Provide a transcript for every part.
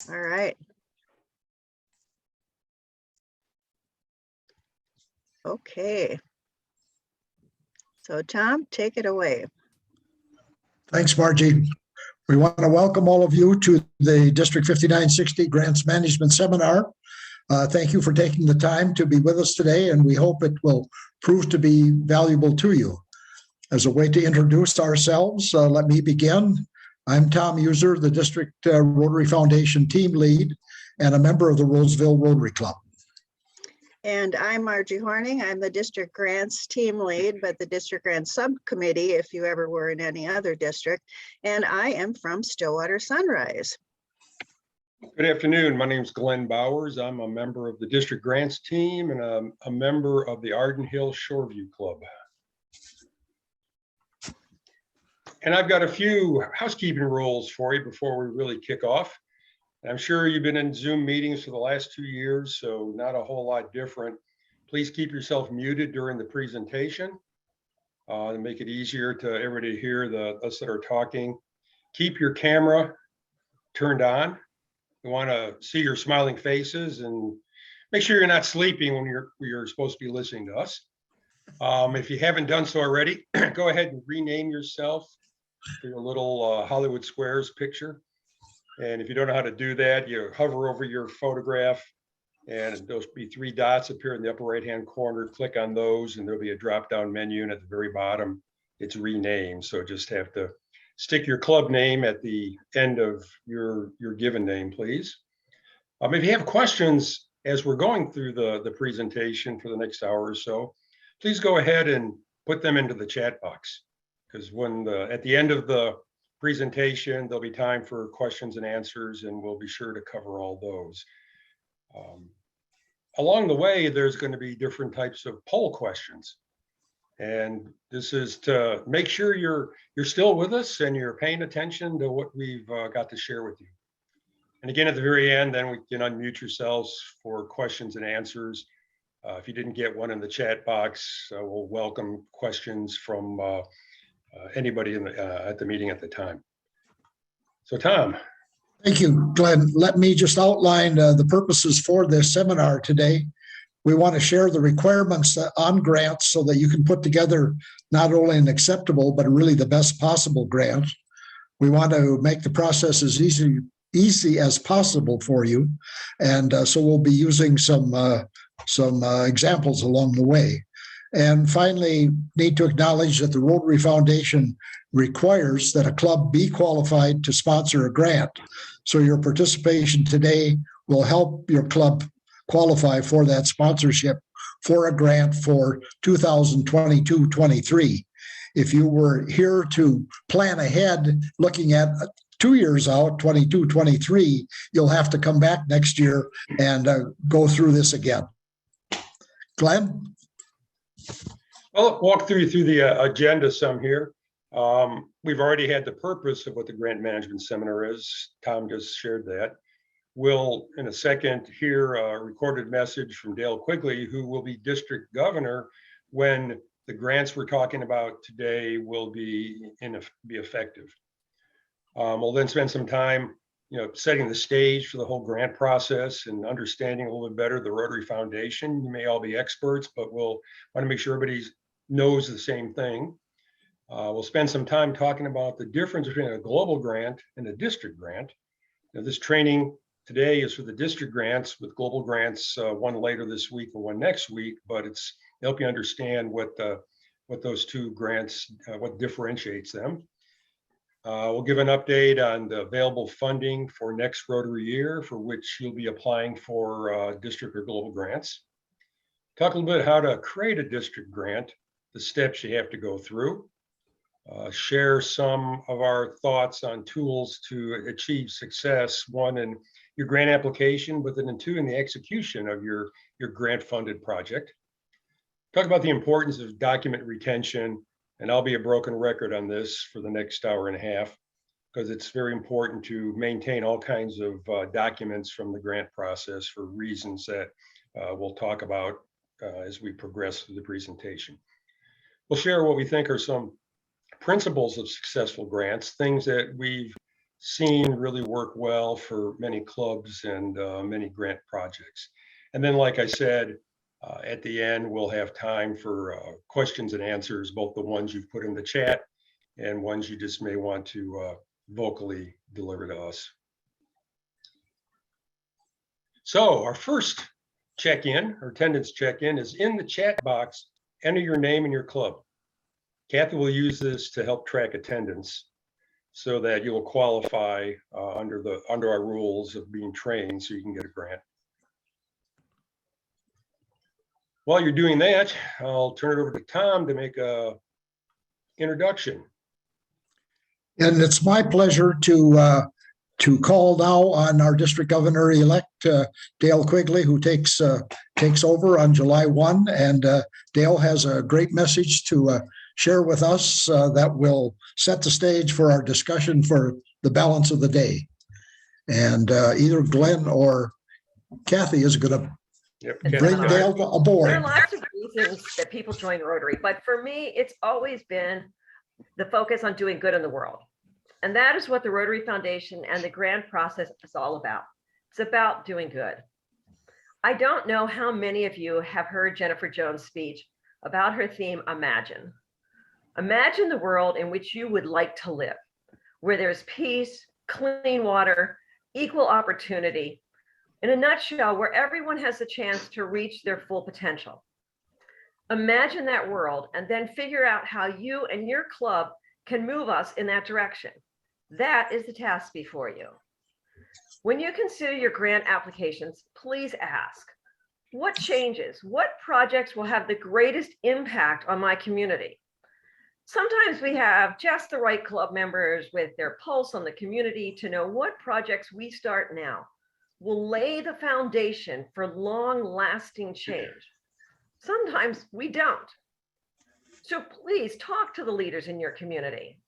All right. Okay. So Tom, take it away. Thanks, Margie. We want to welcome all of you to the District 5960 Grants Management Seminar. Thank you for taking the time to be with us today, and we hope it will prove to be valuable to you. As a way to introduce ourselves, let me begin. I'm Tom User, the District Rotary Foundation team lead and a member of the Roseville Rotary Club. And I'm Margie Horning. I'm the district grants team lead, but the district grants subcommittee, if you ever were in any other district. And I am from Stillwater Sunrise. Good afternoon. My name is Glenn Bowers. I'm a member of the district grants team and a member of the Arden Hill Shoreview Club. And I've got a few housekeeping rules for you before we really kick off. I'm sure you've been in Zoom meetings for the last 2 years, so not a whole lot different. Please keep yourself muted during the presentation to make it easier to everybody to hear us that are talking. Keep your camera turned on. We want to see your smiling faces and make sure you're not sleeping when you're supposed to be listening to us. If you haven't done so already, go ahead and rename yourself to your little Hollywood Squares picture. And if you don't know how to do that, you hover over your photograph and there'll be 3 dots appear in the upper right-hand corner. Click on those and there'll be a drop-down menu, and at the very bottom, it's rename. So just have to stick your club name at the end of your given name, please. If you have questions as we're going through the presentation for the next hour or so, please go ahead and put them into the chat box, because at the end of the presentation, there'll be time for questions and answers, and we'll be sure to cover all those. Along the way, there's going to be different types of poll questions. And this is to make sure you're still with us and you're paying attention to what we've got to share with you. And again, at the very end, then we can unmute yourselves for questions and answers. If you didn't get one in the chat box, we'll welcome questions from anybody at the meeting at the time. So Tom. Thank you, Glenn. Let me just outline the purposes for this seminar today. We want to share the requirements on grants so that you can put together not only an acceptable, but really the best possible grant. We want to make the process as easy as possible for you. And so we'll be using some examples along the way. And finally, need to acknowledge that the Rotary Foundation requires that a club be qualified to sponsor a grant. So your participation today will help your club qualify for that sponsorship for a grant for 2022-23. If you were here to plan ahead, looking at 2 years out, 22-23, you'll have to come back next year and go through this again. Glenn? I'll walk through the agenda some here. We've already had the purpose of what the grant management seminar is. Tom just shared that. We'll, in a second, hear a recorded message from Dale Quigley, who will be district governor when the grants we're talking about today will be effective. We'll then spend some time, setting the stage for the whole grant process and understanding a little bit better the Rotary Foundation. You may all be experts, but we'll want to make sure everybody knows the same thing. We'll spend some time talking about the difference between a global grant and a district grant. This training today is for the district grants, with global grants, one later this week and one next week, but it's to help you understand what those two grants, what differentiates them. We'll give an update on the available funding for next Rotary year, for which you'll be applying for district or global grants. Talk a little bit how to create a district grant, the steps you have to go through. Share some of our thoughts on tools to achieve success, one in your grant application, but then 2 in the execution of your grant funded project. Talk about the importance of document retention, and I'll be a broken record on this for the next hour and a half, because it's very important to maintain all kinds of documents from the grant process for reasons that we'll talk about as we progress through the presentation. We'll share what we think are some principles of successful grants, things that we've seen really work well for many clubs and many grant projects. And then, like I said, at the end, we'll have time for questions and answers, both the ones you've put in the chat and ones you just may want to vocally deliver to us. So our first check-in, or attendance check-in, is in the chat box. Enter your name and your club. Kathy will use this to help track attendance so that you'll qualify under our rules of being trained so you can get a grant. While you're doing that, I'll turn it over to Tom to make a introduction. And it's my pleasure to call now on our district governor-elect, Dale Quigley, who takes over on July 1. And Dale has a great message to share with us that will set the stage for our discussion for the balance of the day. And either Glenn or Kathy is going to bring Dale aboard. There are lots of reasons that people join Rotary, but for me, it's always been the focus on doing good in the world. And that is what the Rotary Foundation and the grant process is all about. It's about doing good. I don't know how many of you have heard Jennifer Jones' speech about her theme, Imagine. Imagine the world in which you would like to live, where there's peace, clean water, equal opportunity. In a nutshell, where everyone has the chance to reach their full potential. Imagine that world and then figure out how you and your club can move us in that direction. That is the task before you. When you consider your grant applications, please ask, what changes, what projects will have the greatest impact on my community? Sometimes we have just the right club members with their pulse on the community to know what projects we start now will lay the foundation for long-lasting change. Sometimes we don't. So please talk to the leaders in your community.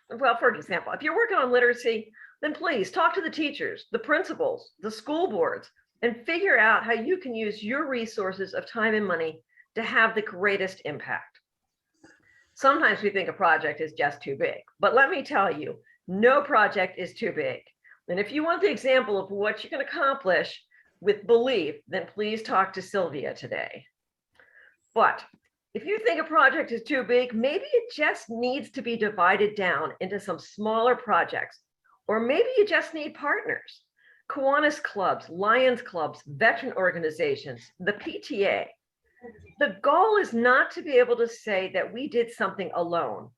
For example, if you're working on literacy, then please talk to the teachers, the principals, the school boards, and figure out how you can use your resources of time and money to have the greatest impact. Sometimes we think a project is just too big, but let me tell you, no project is too big. And if you want the example of what you can accomplish with belief, then please talk to Sylvia today. But if you think a project is too big, maybe it just needs to be divided down into some smaller projects, or maybe you just need partners. Kiwanis clubs, Lions clubs, veteran organizations, the PTA. The goal is not to be able to say that we did something alone.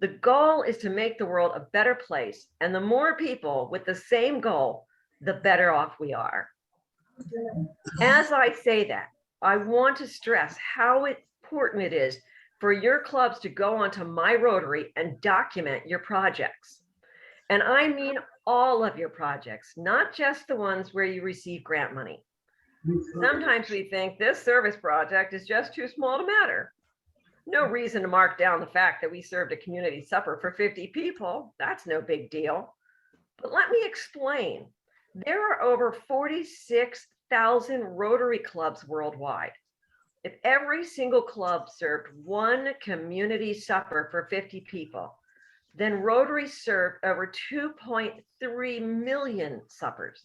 The goal is to make the world a better place, and the more people with the same goal, the better off we are. As I say that, I want to stress how important it is for your clubs to go onto My Rotary and document your projects. And I mean all of your projects, not just the ones where you receive grant money. Sometimes we think this service project is just too small to matter. No reason to mark down the fact that we served a community supper for 50 people. That's no big deal. But let me explain. There are over 46,000 Rotary clubs worldwide. If every single club served one community supper for 50 people, then Rotary served over 2.3 million suppers.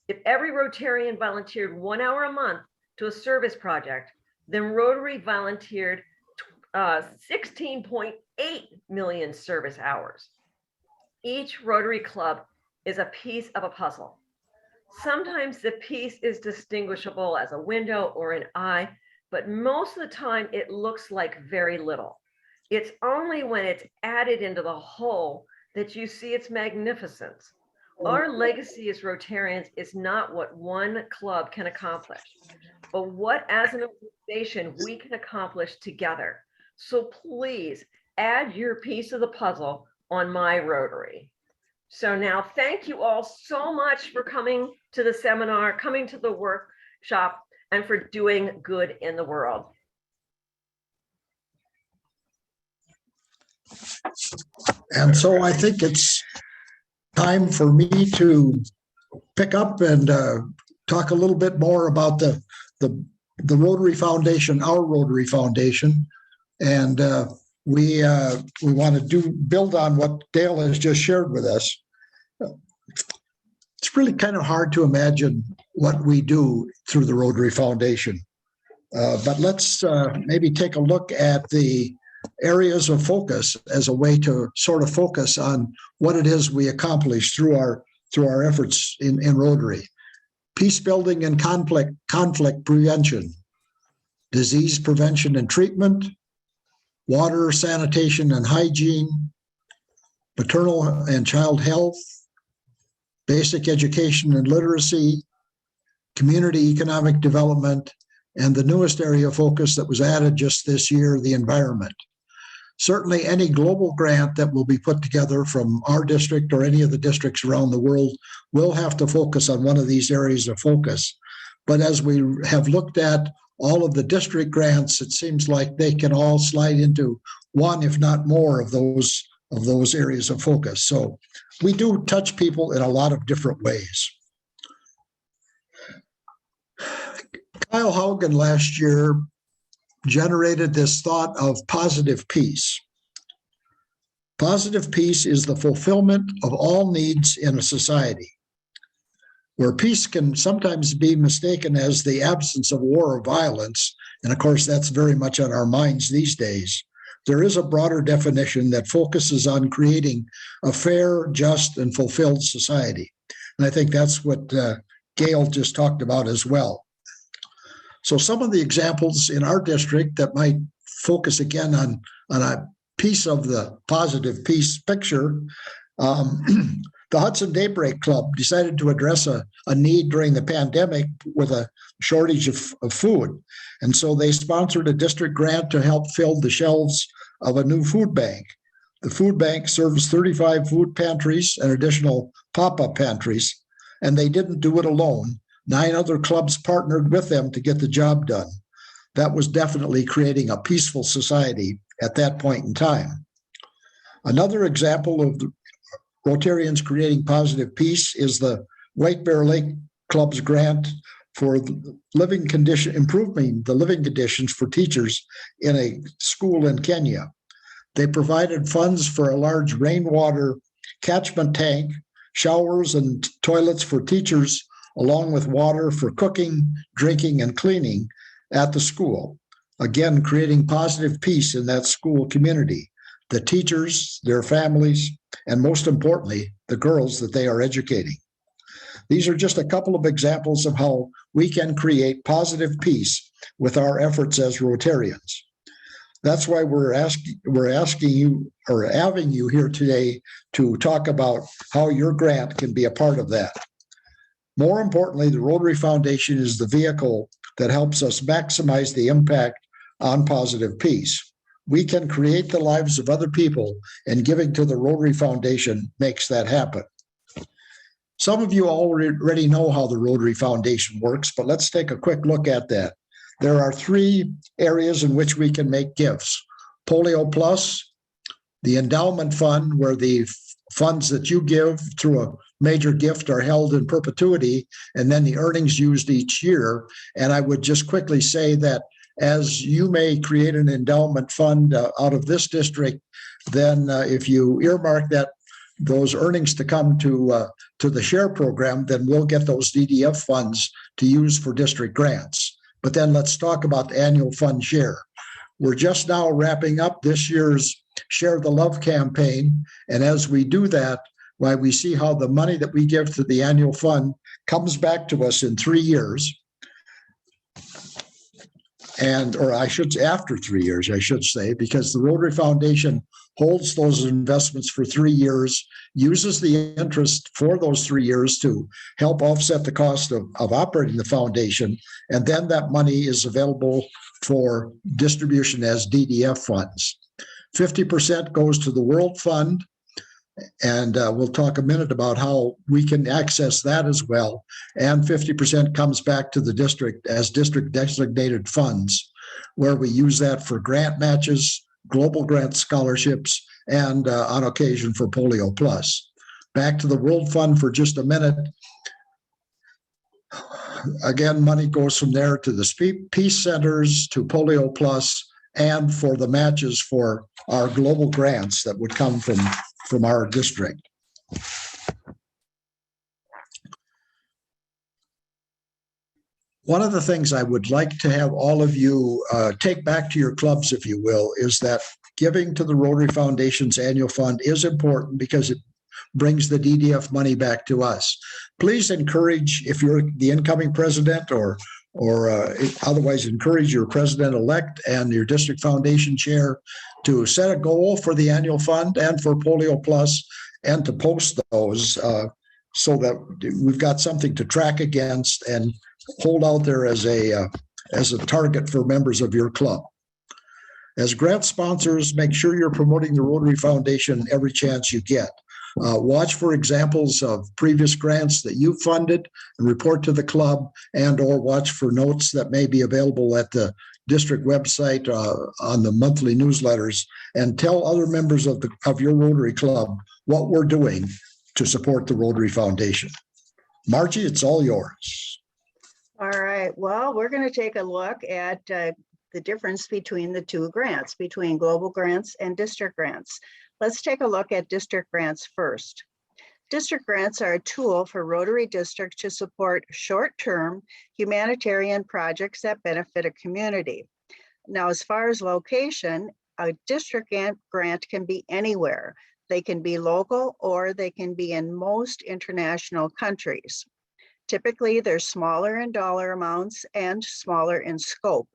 If every Rotarian volunteered 1 hour a month to a service project, then Rotary volunteered 16.8 million service hours. Each Rotary club is a piece of a puzzle. Sometimes the piece is distinguishable as a window or an eye, but most of the time it looks like very little. It's only when it's added into the whole that you see its magnificence. Our legacy as Rotarians is not what one club can accomplish, but what as an organization we can accomplish together. So please add your piece of the puzzle on My Rotary. So now thank you all so much for coming to the seminar, coming to the workshop, and for doing good in the world. And so I think it's time for me to pick up and talk a little bit more about the Rotary Foundation, our Rotary Foundation. And we want to build on what Dale has just shared with us. It's really kind of hard to imagine what we do through the Rotary Foundation. But let's maybe take a look at the areas of focus as a way to sort of focus on what it is we accomplish through our efforts in Rotary. Peace building and conflict prevention, disease prevention and treatment, water, sanitation and hygiene, maternal and child health, basic education and literacy, community economic development, and the newest area of focus that was added just this year, the environment. Certainly any global grant that will be put together from our district or any of the districts around the world will have to focus on one of these areas of focus. But as we have looked at all of the district grants, it seems like they can all slide into one, if not more, of those areas of focus. So we do touch people in a lot of different ways. Kyle Haugen last year generated this thought of positive peace. Positive peace is the fulfillment of all needs in a society, where peace can sometimes be mistaken as the absence of war or violence. And of course, that's very much on our minds these days. There is a broader definition that focuses on creating a fair, just, and fulfilled society. And I think that's what Gail just talked about as well. So some of the examples in our district that might focus again on a piece of the positive peace picture, the Hudson Daybreak Club decided to address a need during the pandemic with a shortage of food. And so they sponsored a district grant to help fill the shelves of a new food bank. The food bank serves 35 food pantries and additional pop-up pantries, and they didn't do it alone. 9 other clubs partnered with them to get the job done. That was definitely creating a peaceful society at that point in time. Another example of the Rotarians creating positive peace is the White Bear Lake Club's grant for improving the living conditions for teachers in a school in Kenya. They provided funds for a large rainwater catchment tank, showers and toilets for teachers, along with water for cooking, drinking, and cleaning at the school. Again, creating positive peace in that school community, the teachers, their families, and most importantly, the girls that they are educating. These are just a couple of examples of how we can create positive peace with our efforts as Rotarians. That's why we're asking you or having you here today to talk about how your grant can be a part of that. More importantly, the Rotary Foundation is the vehicle that helps us maximize the impact on positive peace. We can create the lives of other people, and giving to the Rotary Foundation makes that happen. Some of you already know how the Rotary Foundation works, but let's take a quick look at that. There are 3 areas in which we can make gifts. Polio Plus, the endowment fund, where the funds that you give through a major gift are held in perpetuity, and then the earnings used each year. And I would just quickly say that as you may create an endowment fund out of this district, then if you earmark those earnings to come to the share program, then we'll get those DDF funds to use for district grants. But then let's talk about the annual fund share. We're just now wrapping up this year's Share the Love campaign. And as we do that, why we see how the money that we give to the annual fund comes back to us in 3 years. After 3 years, I should say, because the Rotary Foundation holds those investments for 3 years, uses the interest for those 3 years to help offset the cost of operating the foundation. And then that money is available for distribution as DDF funds. 50% goes to the World Fund. And we'll talk a minute about how we can access that as well. And 50% comes back to the district as district designated funds, where we use that for grant matches, global grant scholarships, and on occasion for Polio Plus. Back to the World Fund for just a minute. Again, money goes from there to the peace centers, to Polio Plus, and for the matches for our global grants that would come from our district. One of the things I would like to have all of you take back to your clubs, if you will, is that giving to the Rotary Foundation's annual fund is important because it brings the DDF money back to us. Please encourage, if you're the incoming president or otherwise encourage your president-elect and your district foundation chair to set a goal for the annual fund and for Polio Plus and to post those so that we've got something to track against and hold out there as a target for members of your club. As grant sponsors, make sure you're promoting the Rotary Foundation every chance you get. Watch for examples of previous grants that you funded and report to the club, and or watch for notes that may be available at the district website on the monthly newsletters, and tell other members of your Rotary Club what we're doing to support the Rotary Foundation. Margie, it's all yours. All right, well, we're going to take a look at the difference between the two grants, between global grants and district grants. Let's take a look at district grants first. District grants are a tool for Rotary districts to support short-term humanitarian projects that benefit a community. Now, as far as location, a district grant can be anywhere. They can be local or they can be in most international countries. Typically, they're smaller in dollar amounts and smaller in scope.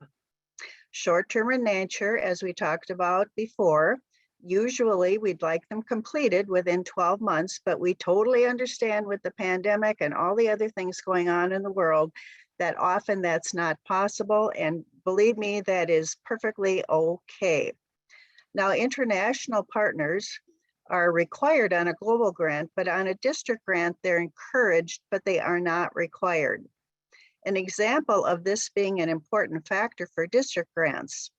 Short-term in nature, as we talked about before, usually we'd like them completed within 12 months, but we totally understand with the pandemic and all the other things going on in the world that often that's not possible. And believe me, that is perfectly okay. Now, international partners are required on a global grant, but on a district grant, they're encouraged, but they are not required. An example of this being an important factor for district grants.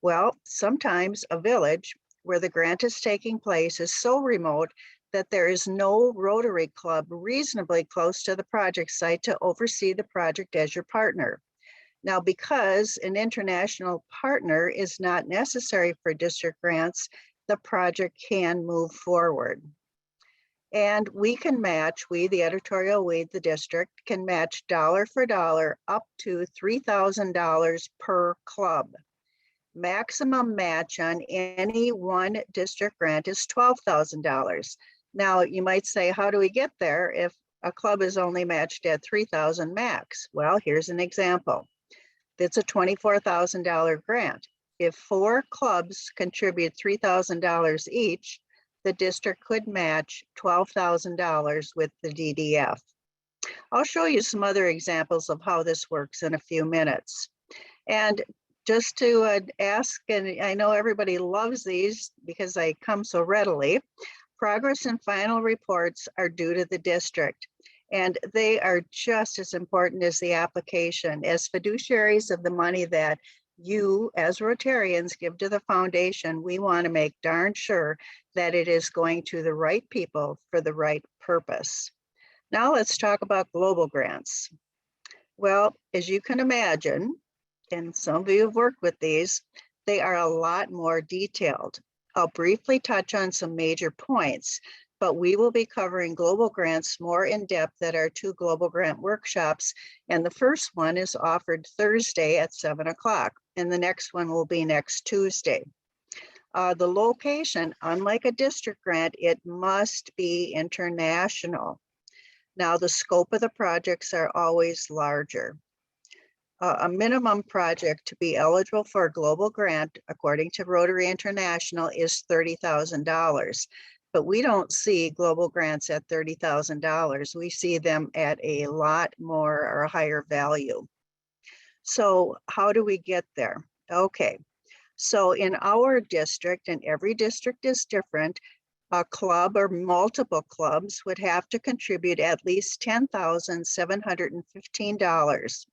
Well, sometimes a village where the grant is taking place is so remote that there is no Rotary Club reasonably close to the project site to oversee the project as your partner. Now, because an international partner is not necessary for district grants, the project can move forward. And we can match, the editorial, the district, can match dollar for dollar up to $3,000 per club. Maximum match on any one district grant is $12,000. Now, you might say, how do we get there if a club is only matched at $3,000 max? Well, here's an example. It's a $24,000 grant. If 4 clubs contribute $3,000 each, the district could match $12,000 with the DDF. I'll show you some other examples of how this works in a few minutes. And just to ask, and I know everybody loves these because they come so readily, progress and final reports are due to the district, and they are just as important as the application. As fiduciaries of the money that you as Rotarians give to the foundation, we want to make darn sure that it is going to the right people for the right purpose. Now let's talk about global grants. Well, as you can imagine, and some of you have worked with these, they are a lot more detailed. I'll briefly touch on some major points, but we will be covering global grants more in depth at our 2 global grant workshops. And the first one is offered Thursday at 7 o'clock, and the next one will be next Tuesday. The location, unlike a district grant, it must be international. Now, the scope of the projects are always larger. A minimum project to be eligible for a global grant, according to Rotary International, is $30,000. But we don't see global grants at $30,000. We see them at a lot more or higher value. So how do we get there? Okay, so in our district, and every district is different, a club or multiple clubs would have to contribute at least $10,715.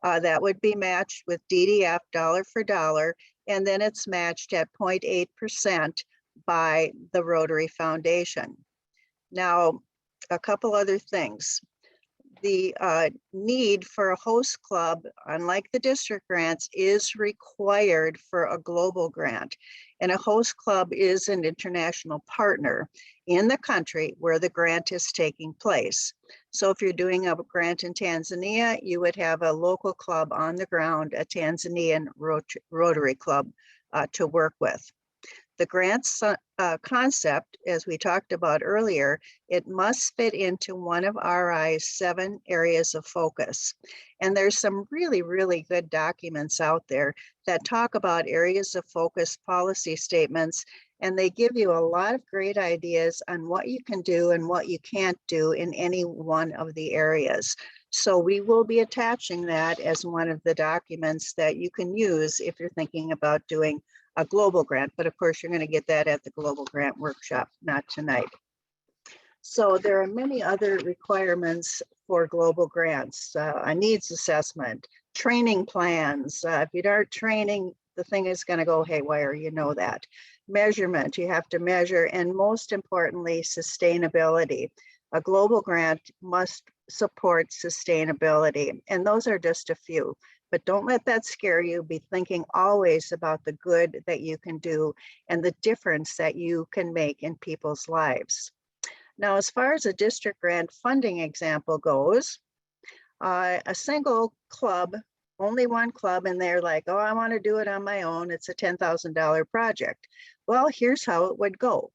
That would be matched with DDF dollar for dollar, and then it's matched at 0.8% by the Rotary Foundation. Now, a couple other things. the need for a host club, unlike the district grants, is required for a global grant. And a host club is an international partner in the country where the grant is taking place. So if you're doing a grant in Tanzania, you would have a local club on the ground, a Tanzanian Rotary Club to work with. The grants concept, as we talked about earlier, it must fit into one of RI's 7 areas of focus. And there's some really, really good documents out there that talk about areas of focus policy statements, and they give you a lot of great ideas on what you can do and what you can't do in any one of the areas. So we will be attaching that as one of the documents that you can use if you're thinking about doing a global grant, but of course you're going to get that at the global grant workshop, not tonight. So there are many other requirements for global grants, a needs assessment, training plans. If you aren't training, the thing is going to go haywire, you know that. Measurement, you have to measure, and most importantly, sustainability. A global grant must support sustainability, and those are just a few. But don't let that scare you. Be thinking always about the good that you can do and the difference that you can make in people's lives. Now, as far as a district grant funding example goes, a single club, only one club, and they're like, oh, I want to do it on my own. It's a $10,000 project. Well, here's how it would go.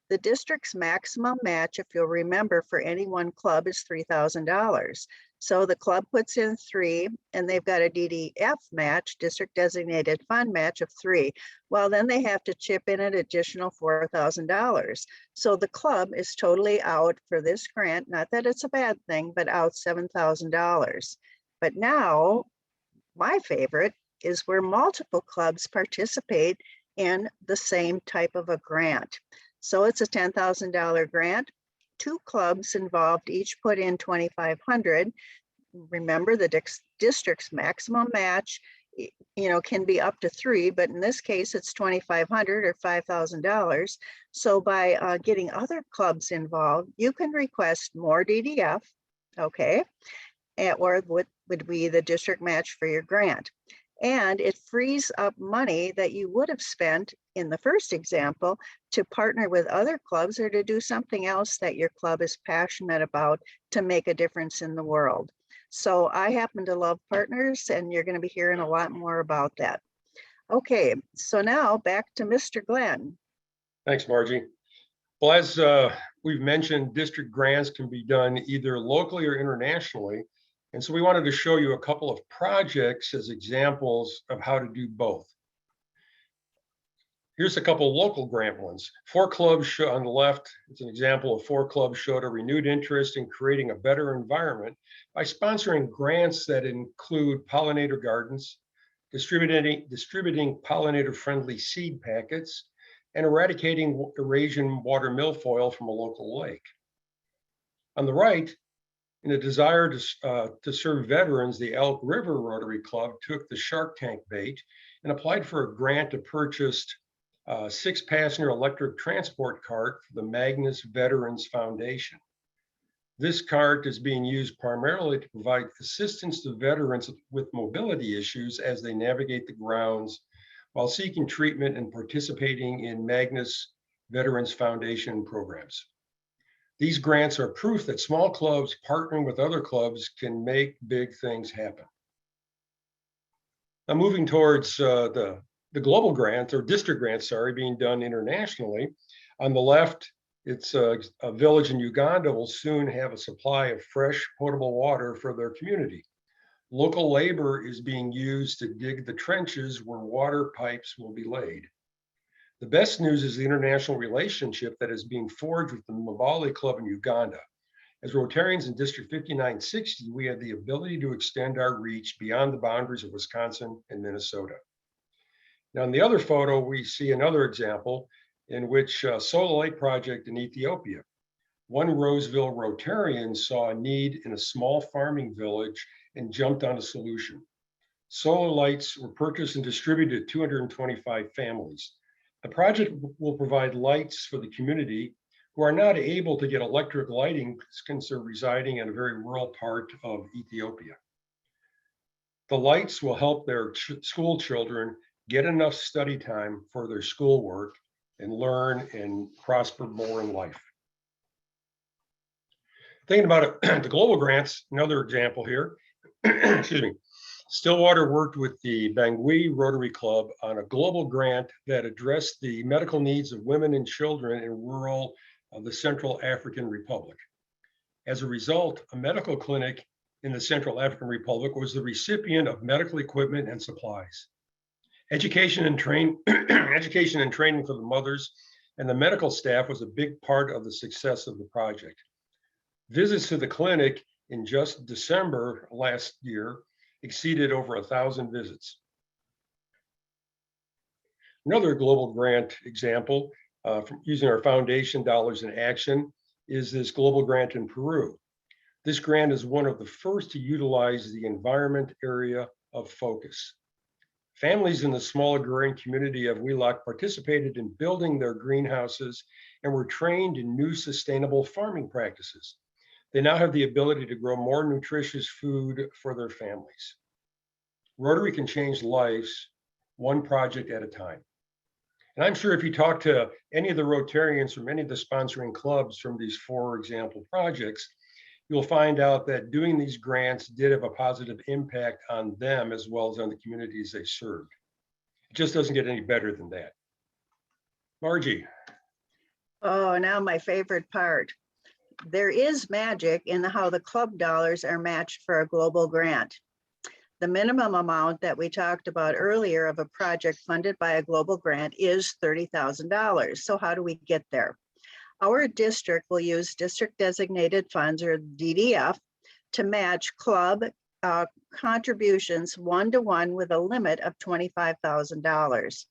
The district's maximum match, if you'll remember, for any one club is $3,000. So the club puts in 3 and they've got a DDF match, district designated fund match of 3. Well, then they have to chip in an additional $4,000. So the club is totally out for this grant. Not that it's a bad thing, but out $7,000. But now my favorite is where multiple clubs participate in the same type of a grant. So it's a $10,000 grant. 2 clubs involved each put in $2,500. Remember, the district's maximum match, can be up to 3, but in this case, it's $2,500 or $5,000. So by getting other clubs involved, you can request more DDF, okay, or what would be the district match for your grant. And it frees up money that you would have spent in the first example to partner with other clubs or to do something else that your club is passionate about to make a difference in the world. So I happen to love partners, and you're going to be hearing a lot more about that. Okay, so now back to Mr. Glenn. Thanks, Margie. Well, as we've mentioned, district grants can be done either locally or internationally. And so we wanted to show you a couple of projects as examples of how to do both. Here's a couple of local grant ones. 4 clubs on the left. It's an example of 4 clubs showed a renewed interest in creating a better environment by sponsoring grants that include pollinator gardens, distributing pollinator-friendly seed packets, and eradicating Eurasian water milfoil from a local lake. On the right, in a desire to serve veterans, the Elk River Rotary Club took the Shark Tank bait and applied for a grant to purchase a 6-passenger electric transport cart for the Magnus Veterans Foundation. This cart is being used primarily to provide assistance to veterans with mobility issues as they navigate the grounds while seeking treatment and participating in Magnus Veterans Foundation programs. These grants are proof that small clubs partnering with other clubs can make big things happen. Now, moving towards the global grant or district grant, being done internationally. On the left, it's a village in Uganda will soon have a supply of fresh potable water for their community. Local labor is being used to dig the trenches where water pipes will be laid. The best news is the international relationship that is being forged with the Mbale Club in Uganda. As Rotarians in District 5960, we have the ability to extend our reach beyond the boundaries of Wisconsin and Minnesota. Now, in the other photo, we see another example in which Solar Light Project in Ethiopia. One Roseville Rotarian saw a need in a small farming village and jumped on a solution. Solar lights were purchased and distributed to 225 families. The project will provide lights for the community who are not able to get electric lighting since they're residing in a very rural part of Ethiopia. The lights will help their school children get enough study time for their schoolwork and learn and prosper more in life. Thinking about it, the global grants, another example here. Excuse me. Stillwater worked with the Bangui Rotary Club on a global grant that addressed the medical needs of women and children in rural the Central African Republic. As a result, a medical clinic in the Central African Republic was the recipient of medical equipment and supplies. Education and training for the mothers and the medical staff was a big part of the success of the project. Visits to the clinic in just December last year exceeded over 1,000 visits. Another global grant example from using our foundation dollars in action is this global grant in Peru. This grant is one of the first to utilize the environment area of focus. Families in the small agrarian community of Wheelock participated in building their greenhouses and were trained in new sustainable farming practices. They now have the ability to grow more nutritious food for their families. Rotary can change lives one project at a time. And I'm sure if you talk to any of the Rotarians from any of the sponsoring clubs from these 4 example projects, you'll find out that doing these grants did have a positive impact on them as well as on the communities they served. It just doesn't get any better than that. Margie. Oh, now my favorite part. There is magic in how the club dollars are matched for a global grant. The minimum amount that we talked about earlier of a project funded by a global grant is $30,000. So how do we get there? Our district will use district designated funds, or DDF, to match club contributions 1-to-1 with a limit of $25,000.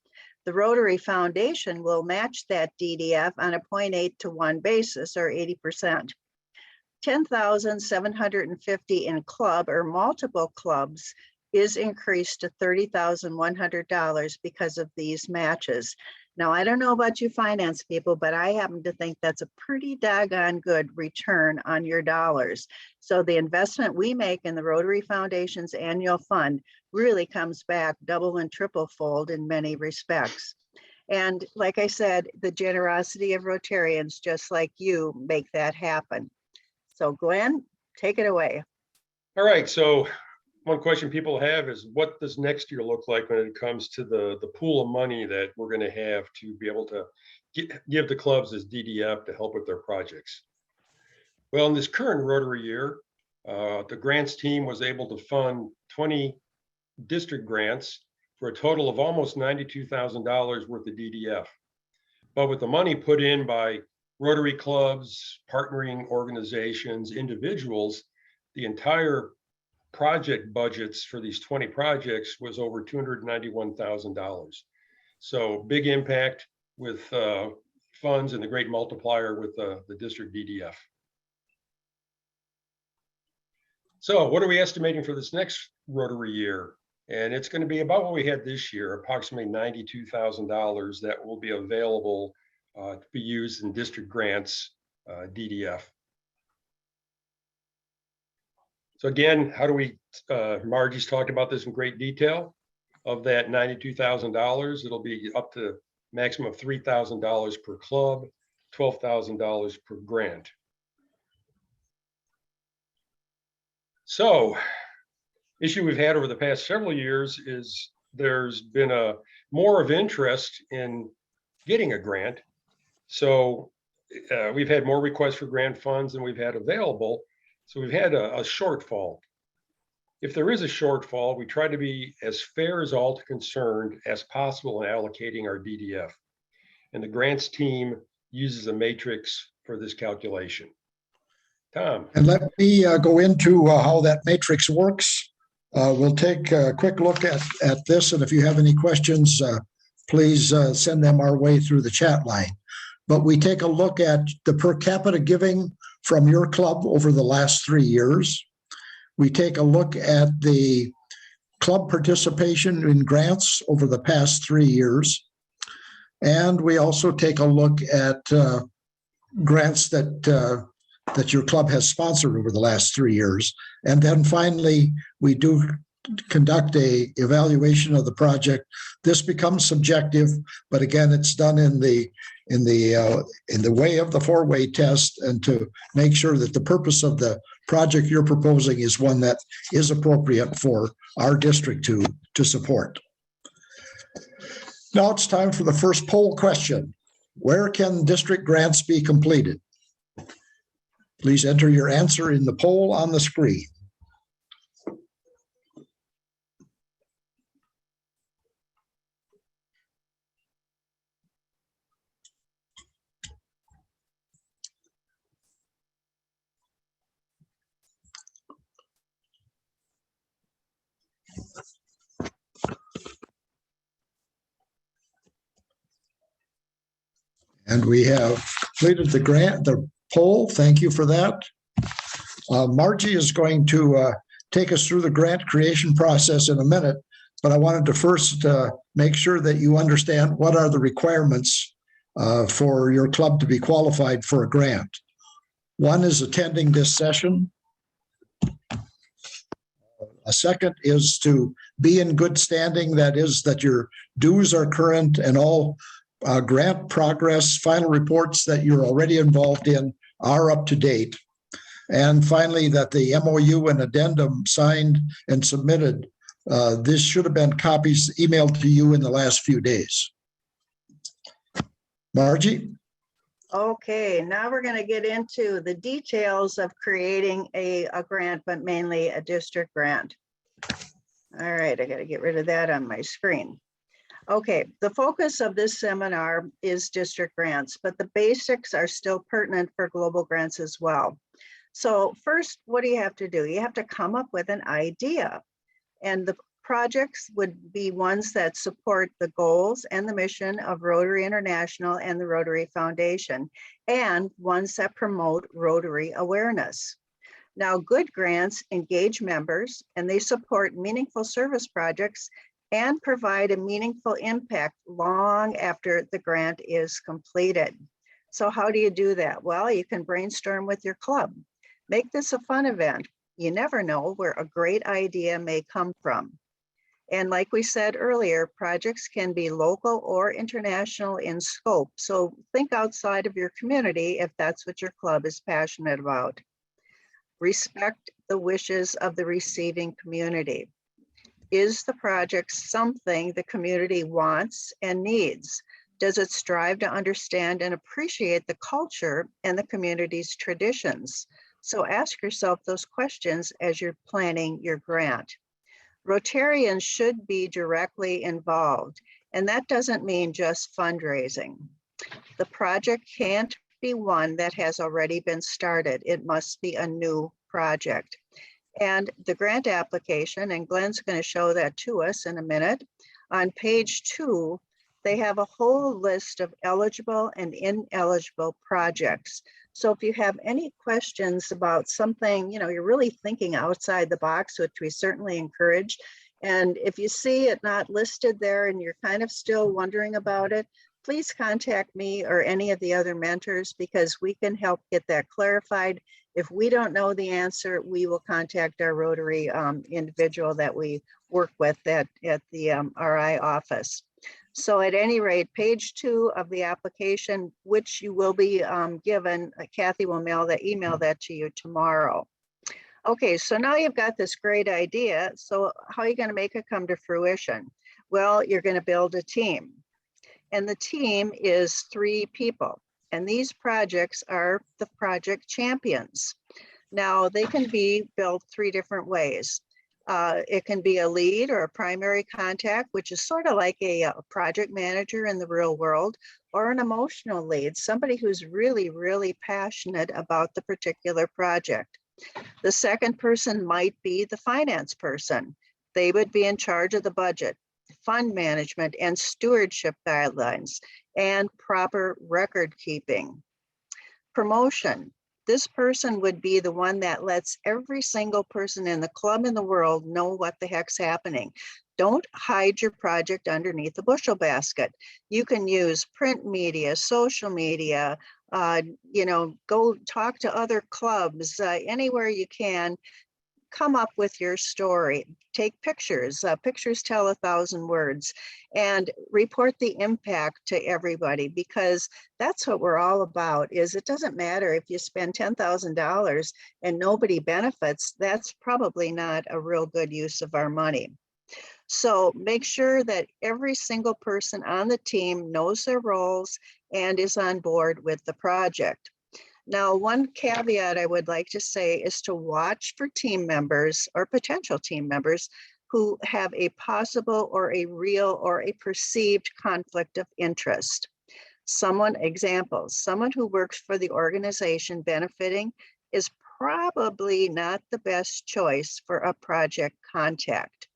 The Rotary Foundation will match that DDF on a 0.8-to-1 basis, or 80%. $10,750 in club or multiple clubs is increased to $30,100 because of these matches. Now, I don't know about you finance people, but I happen to think that's a pretty doggone good return on your dollars. So the investment we make in the Rotary Foundation's annual fund really comes back double and triple fold in many respects. And like I said, the generosity of Rotarians just like you make that happen. So Glenn, take it away. All right, so one question people have is, what does next year look like when it comes to the pool of money that we're going to have to be able to give the clubs as DDF to help with their projects? Well, in this current Rotary year, the grants team was able to fund 20 district grants for a total of almost $92,000 worth of DDF. But with the money put in by Rotary clubs, partnering organizations, individuals, the entire project budgets for these 20 projects was over $291,000. So big impact with funds and the great multiplier with the district DDF. So what are we estimating for this next Rotary year? And it's going to be about what we had this year, approximately $92,000 that will be available to be used in district grants, DDF. So again, how do we, Margie's talked about this in great detail. Of that $92,000, it'll be up to maximum of $3,000 per club, $12,000 per grant. So, issue we've had over the past several years is there's been a more of interest in getting a grant. So we've had more requests for grant funds than we've had available. So we've had a shortfall. If there is a shortfall, we try to be as fair as all concerned as possible in allocating our DDF. And the grants team uses a matrix for this calculation. Tom. And let me go into how that matrix works. We'll take a quick look at this. And if you have any questions, please send them our way through the chat line. But we take a look at the per capita giving from your club over the last 3 years. We take a look at the club participation in grants over the past 3 years. And we also take a look at grants that your club has sponsored over the last 3 years. And then finally, we do conduct a evaluation of the project. This becomes subjective, but again, it's done in the way of the 4-way test, and to make sure that the purpose of the project you're proposing is one that is appropriate for our district to support. Now it's time for the first poll question. Where can district grants be completed? Please enter your answer in the poll on the screen. And we have completed the poll. Thank you for that. Margie is going to take us through the grant creation process in a minute, but I wanted to first make sure that you understand what are the requirements for your club to be qualified for a grant. One is attending this session. A second is to be in good standing. That is, that your dues are current and all grant progress, final reports that you're already involved in are up to date. And finally, that the MOU and addendum signed and submitted, this should have been copies emailed to you in the last few days. Margie? Okay, now we're going to get into the details of creating a grant, but mainly a district grant. All right, I got to get rid of that on my screen. Okay, the focus of this seminar is district grants, but the basics are still pertinent for global grants as well. So first, what do you have to do? You have to come up with an idea, and the projects would be ones that support the goals and the mission of Rotary International and the Rotary Foundation, and ones that promote Rotary awareness. Now, good grants engage members and they support meaningful service projects and provide a meaningful impact long after the grant is completed. So how do you do that? Well, you can brainstorm with your club. Make this a fun event. You never know where a great idea may come from. And like we said earlier, projects can be local or international in scope. So think outside of your community if that's what your club is passionate about. Respect the wishes of the receiving community. Is the project something the community wants and needs? Does it strive to understand and appreciate the culture and the community's traditions? So ask yourself those questions as you're planning your grant. Rotarians should be directly involved, and that doesn't mean just fundraising. The project can't be one that has already been started. It must be a new project. And the grant application, and Glenn's going to show that to us in a minute, on page 2, they have a whole list of eligible and ineligible projects. So if you have any questions about something, you're really thinking outside the box, which we certainly encourage. And if you see it not listed there and you're kind of still wondering about it, please contact me or any of the other mentors, because we can help get that clarified. If we don't know the answer, we will contact our Rotary individual that we work with at the RI office. So at any rate, page 2 of the application, which you will be given, Kathy will email that to you tomorrow. Okay, so now you've got this great idea. So how are you going to make it come to fruition? Well, you're going to build a team. And the team is 3 people. And these projects are the project champions. Now, they can be built 3 different ways. It can be a lead or a primary contact, which is sort of like a project manager in the real world, or an emotional lead, somebody who's really, really passionate about the particular project. The second person might be the finance person. They would be in charge of the budget, fund management, and stewardship guidelines, and proper record keeping. Promotion. This person would be the one that lets every single person in the club in the world know what the heck's happening. Don't hide your project underneath a bushel basket. You can use print media, social media, Go talk to other clubs, anywhere you can. Come up with your story. Take pictures. Pictures tell 1,000 words, and report the impact to everybody, because that's what we're all about. Is it doesn't matter if you spend $10,000 and nobody benefits. That's probably not a real good use of our money. So make sure that every single person on the team knows their roles and is on board with the project. Now, one caveat I would like to say is to watch for team members or potential team members who have a possible or a real or a perceived conflict of interest. Someone who works for the organization benefiting is probably not the best choice for a project contact.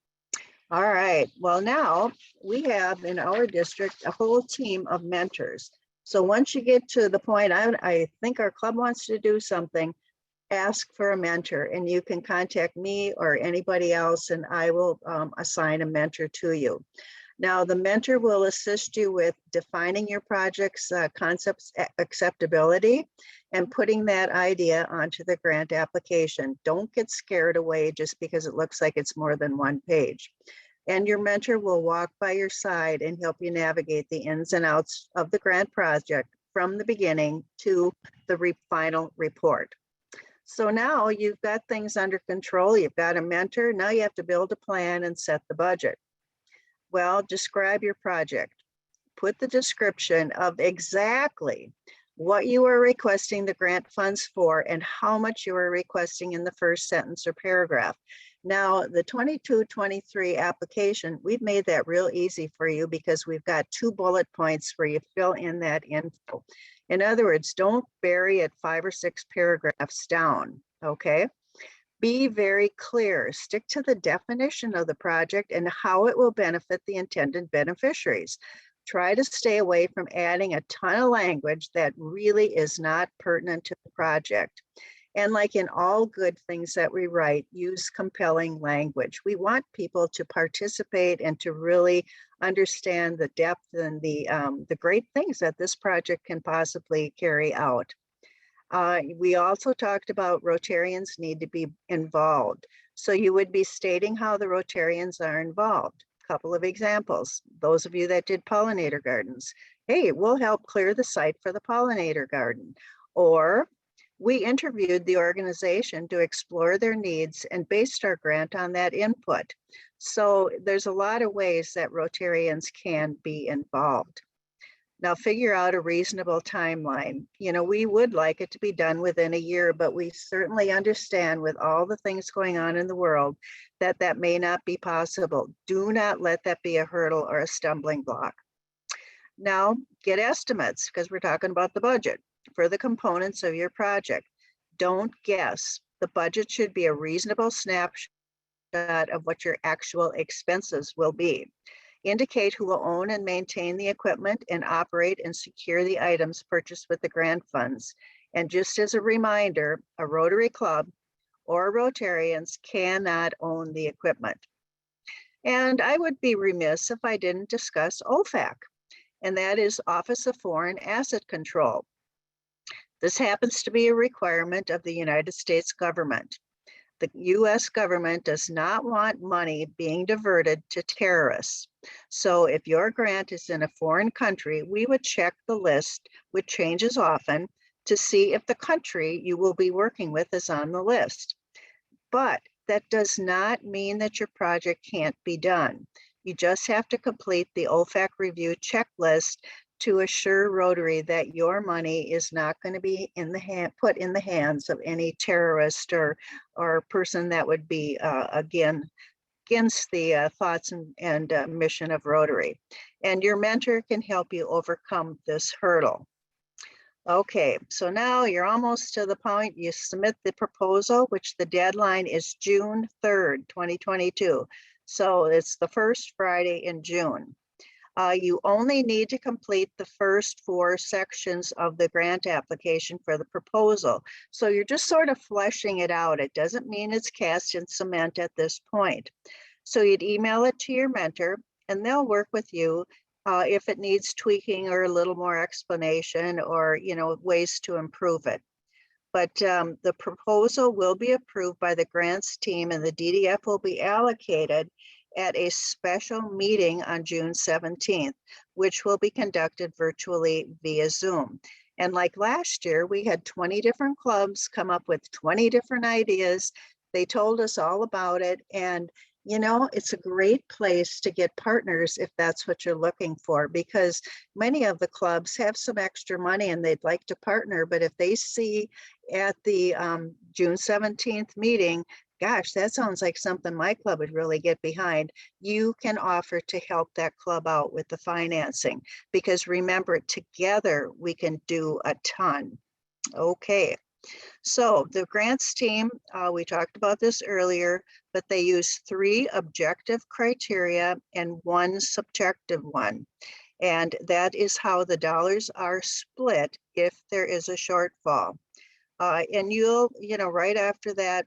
All right, well, now we have in our district a whole team of mentors. So once you get to the point, I think our club wants to do something, ask for a mentor, and you can contact me or anybody else, and I will assign a mentor to you. Now, the mentor will assist you with defining your project's concepts, acceptability, and putting that idea onto the grant application. Don't get scared away just because it looks like it's more than one page. And your mentor will walk by your side and help you navigate the ins and outs of the grant project from the beginning to the final report. So now you've got things under control. You've got a mentor. Now you have to build a plan and set the budget. Well, describe your project. Put the description of exactly what you are requesting the grant funds for and how much you are requesting in the first sentence or paragraph. Now, the 22-23 application, we've made that real easy for you because we've got 2 bullet points where you fill in that info. In other words, don't bury it 5 or 6 paragraphs down, okay? Be very clear. Stick to the definition of the project and how it will benefit the intended beneficiaries. Try to stay away from adding a ton of language that really is not pertinent to the project. And like in all good things that we write, use compelling language. We want people to participate and to really understand the depth and the great things that this project can possibly carry out. We also talked about Rotarians need to be involved. So you would be stating how the Rotarians are involved. A couple of examples. Those of you that did pollinator gardens. Hey, we'll help clear the site for the pollinator garden. Or we interviewed the organization to explore their needs and based our grant on that input. So there's a lot of ways that Rotarians can be involved. Now figure out a reasonable timeline. We would like it to be done within a year, but we certainly understand with all the things going on in the world that that may not be possible. Do not let that be a hurdle or a stumbling block. Now get estimates, because we're talking about the budget for the components of your project. Don't guess. The budget should be a reasonable snapshot of what your actual expenses will be. Indicate who will own and maintain the equipment and operate and secure the items purchased with the grant funds. And just as a reminder, a Rotary Club or Rotarians cannot own the equipment. And I would be remiss if I didn't discuss OFAC, and that is Office of Foreign Asset Control. This happens to be a requirement of the United States government. The US government does not want money being diverted to terrorists. So if your grant is in a foreign country, we would check the list, which changes often, to see if the country you will be working with is on the list. But that does not mean that your project can't be done. You just have to complete the OFAC review checklist to assure Rotary that your money is not going to be put in the hands of any terrorist or person that would be against the thoughts and mission of Rotary. And your mentor can help you overcome this hurdle. Okay, so now you're almost to the point. You submit the proposal, which the deadline is June 3rd, 2022. So it's the first Friday in June. You only need to complete the first 4 sections of the grant application for the proposal. So you're just sort of fleshing it out. It doesn't mean it's cast in cement at this point. So you'd email it to your mentor and they'll work with you if it needs tweaking or a little more explanation or, ways to improve it. But the proposal will be approved by the grants team and the DDF will be allocated at a special meeting on June 17th, which will be conducted virtually via Zoom. And like last year, we had 20 different clubs come up with 20 different ideas. They told us all about it. And, it's a great place to get partners if that's what you're looking for, because many of the clubs have some extra money and they'd like to partner. But if they see at the June 17th meeting, gosh, that sounds like something my club would really get behind, you can offer to help that club out with the financing, because remember, together we can do a ton. Okay. So the grants team, we talked about this earlier, but they use 3 objective criteria and 1 subjective one. And that is how the dollars are split if there is a shortfall. And you'll, right after that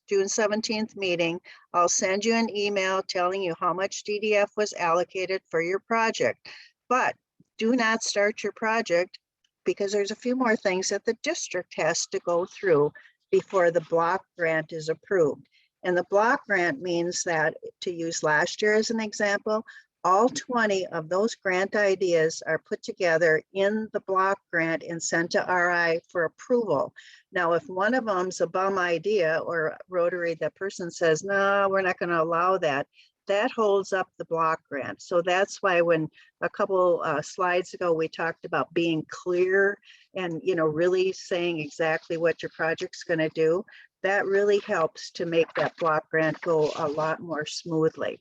June 17th meeting, I'll send you an email telling you how much DDF was allocated for your project. But do not start your project, because there's a few more things that the district has to go through before the block grant is approved. And the block grant means that, to use last year as an example, all 20 of those grant ideas are put together in the block grant and sent to RI for approval. Now, if one of them's a bum idea or Rotary, the person says, no, we're not going to allow that, that holds up the block grant. So that's why when a couple slides ago, we talked about being clear and, really saying exactly what your project's going to do, that really helps to make that block grant go a lot more smoothly.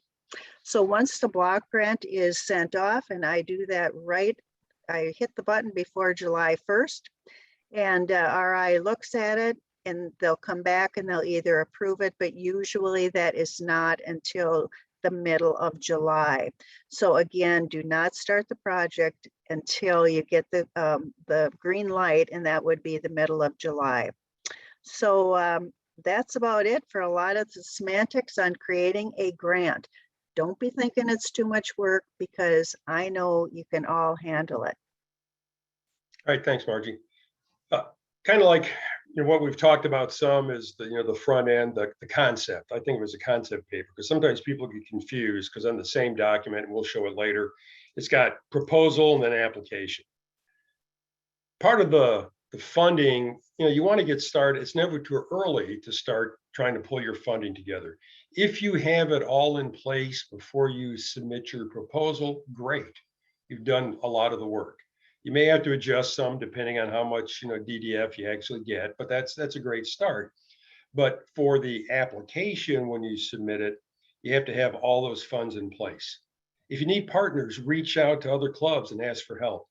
So once the block grant is sent off, and I do that I hit the button before July 1st, and RI looks at it and they'll come back and they'll either approve it, but usually that is not until the middle of July. So again, do not start the project until you get the green light, and that would be the middle of July. So that's about it for a lot of the semantics on creating a grant. Don't be thinking it's too much work, because I know you can all handle it. All right, thanks, Margie. Kind of like what we've talked about some is the front end, the concept. I think it was a concept paper, because sometimes people get confused, because on the same document, and we'll show it later, it's got proposal and then application. Part of the funding, you want to get started. It's never too early to start trying to pull your funding together. If you have it all in place before you submit your proposal, great. You've done a lot of the work. You may have to adjust some depending on how much DDF you actually get, but that's a great start. But for the application, when you submit it, you have to have all those funds in place. If you need partners, reach out to other clubs and ask for help.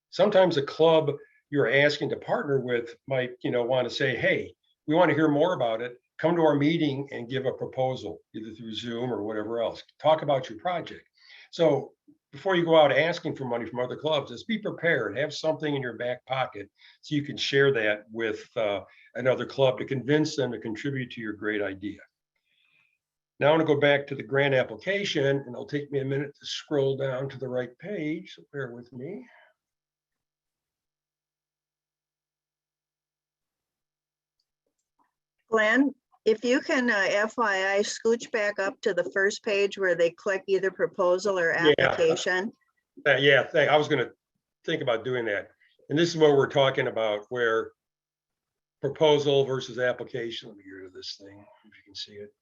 Sometimes a club you're asking to partner with might want to say, hey, we want to hear more about it. Come to our meeting and give a proposal, either through Zoom or whatever else. Talk about your project. So before you go out asking for money from other clubs, just be prepared. Have something in your back pocket so you can share that with another club to convince them to contribute to your great idea. Now I want to go back to the grant application, and it'll take me a minute to scroll down to the right page, so bear with me. Glenn, if you can, FYI, scooch back up to the first page where they click either proposal or application. Yeah, I was going to think about doing that. And this is what we're talking about, where proposal versus application. Let me get rid of this thing, if you can see it.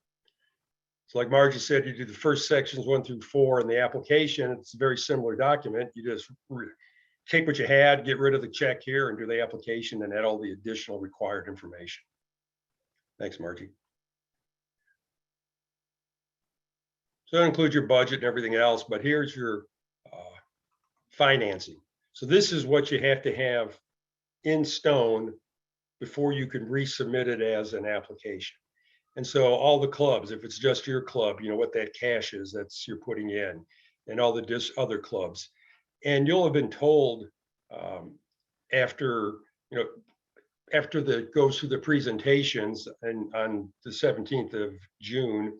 So like Margie said, you do the first sections 1 through 4 in the application. It's a very similar document. You just take what you had, get rid of the check here, and do the application and add all the additional required information. Thanks, Margie. So that includes your budget and everything else, but here's your financing. So this is what you have to have in stone before you can resubmit it as an application. And so all the clubs, if it's just your club, what that cash is, that's you're putting in, and all the other clubs. And you'll have been told after the goes through the presentations and on the 17th of June,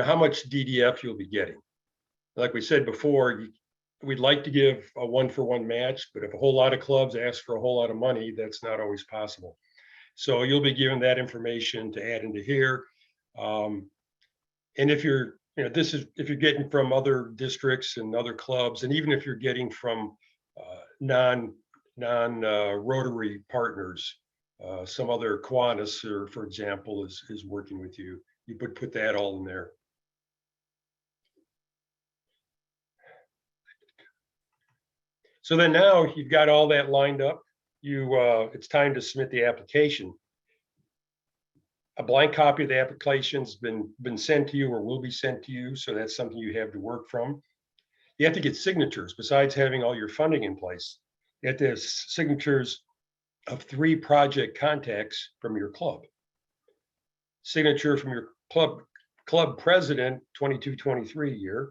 how much DDF you'll be getting. Like we said before, we'd like to give a 1-for-1 match, but if a whole lot of clubs ask for a whole lot of money, that's not always possible. So you'll be given that information to add into here. And if you're, if you're getting from other districts and other clubs, and even if you're getting from non-Rotary partners, some other Kiwanis, or for example, is working with you, you would put that all in there. So then now you've got all that lined up. It's time to submit the application. A blank copy of the application's been sent to you or will be sent to you, so that's something you have to work from. You have to get signatures besides having all your funding in place. You have to have signatures of 3 project contacts from your club. Signature from your club president, 22-23 year,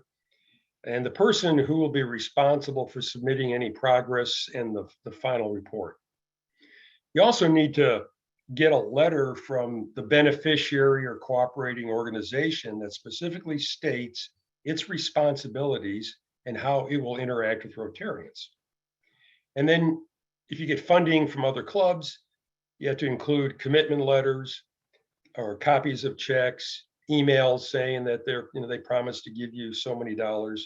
and the person who will be responsible for submitting any progress and the final report. You also need to get a letter from the beneficiary or cooperating organization that specifically states its responsibilities and how it will interact with Rotarians. And then if you get funding from other clubs, you have to include commitment letters or copies of checks, emails saying that they promised to give you so many dollars.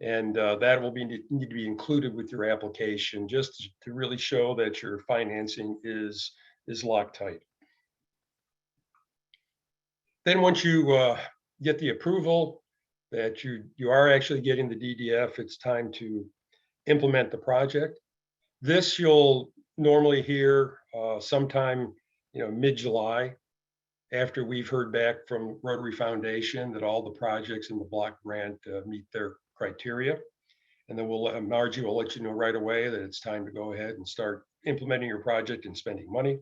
And that will need to be included with your application, just to really show that your financing is locked tight. Then once you get the approval that you are actually getting the DDF, it's time to implement the project. This you'll normally hear sometime mid-July, after we've heard back from Rotary Foundation that all the projects in the block grant meet their criteria. And then Margie will let you know right away that it's time to go ahead and start implementing your project and spending money.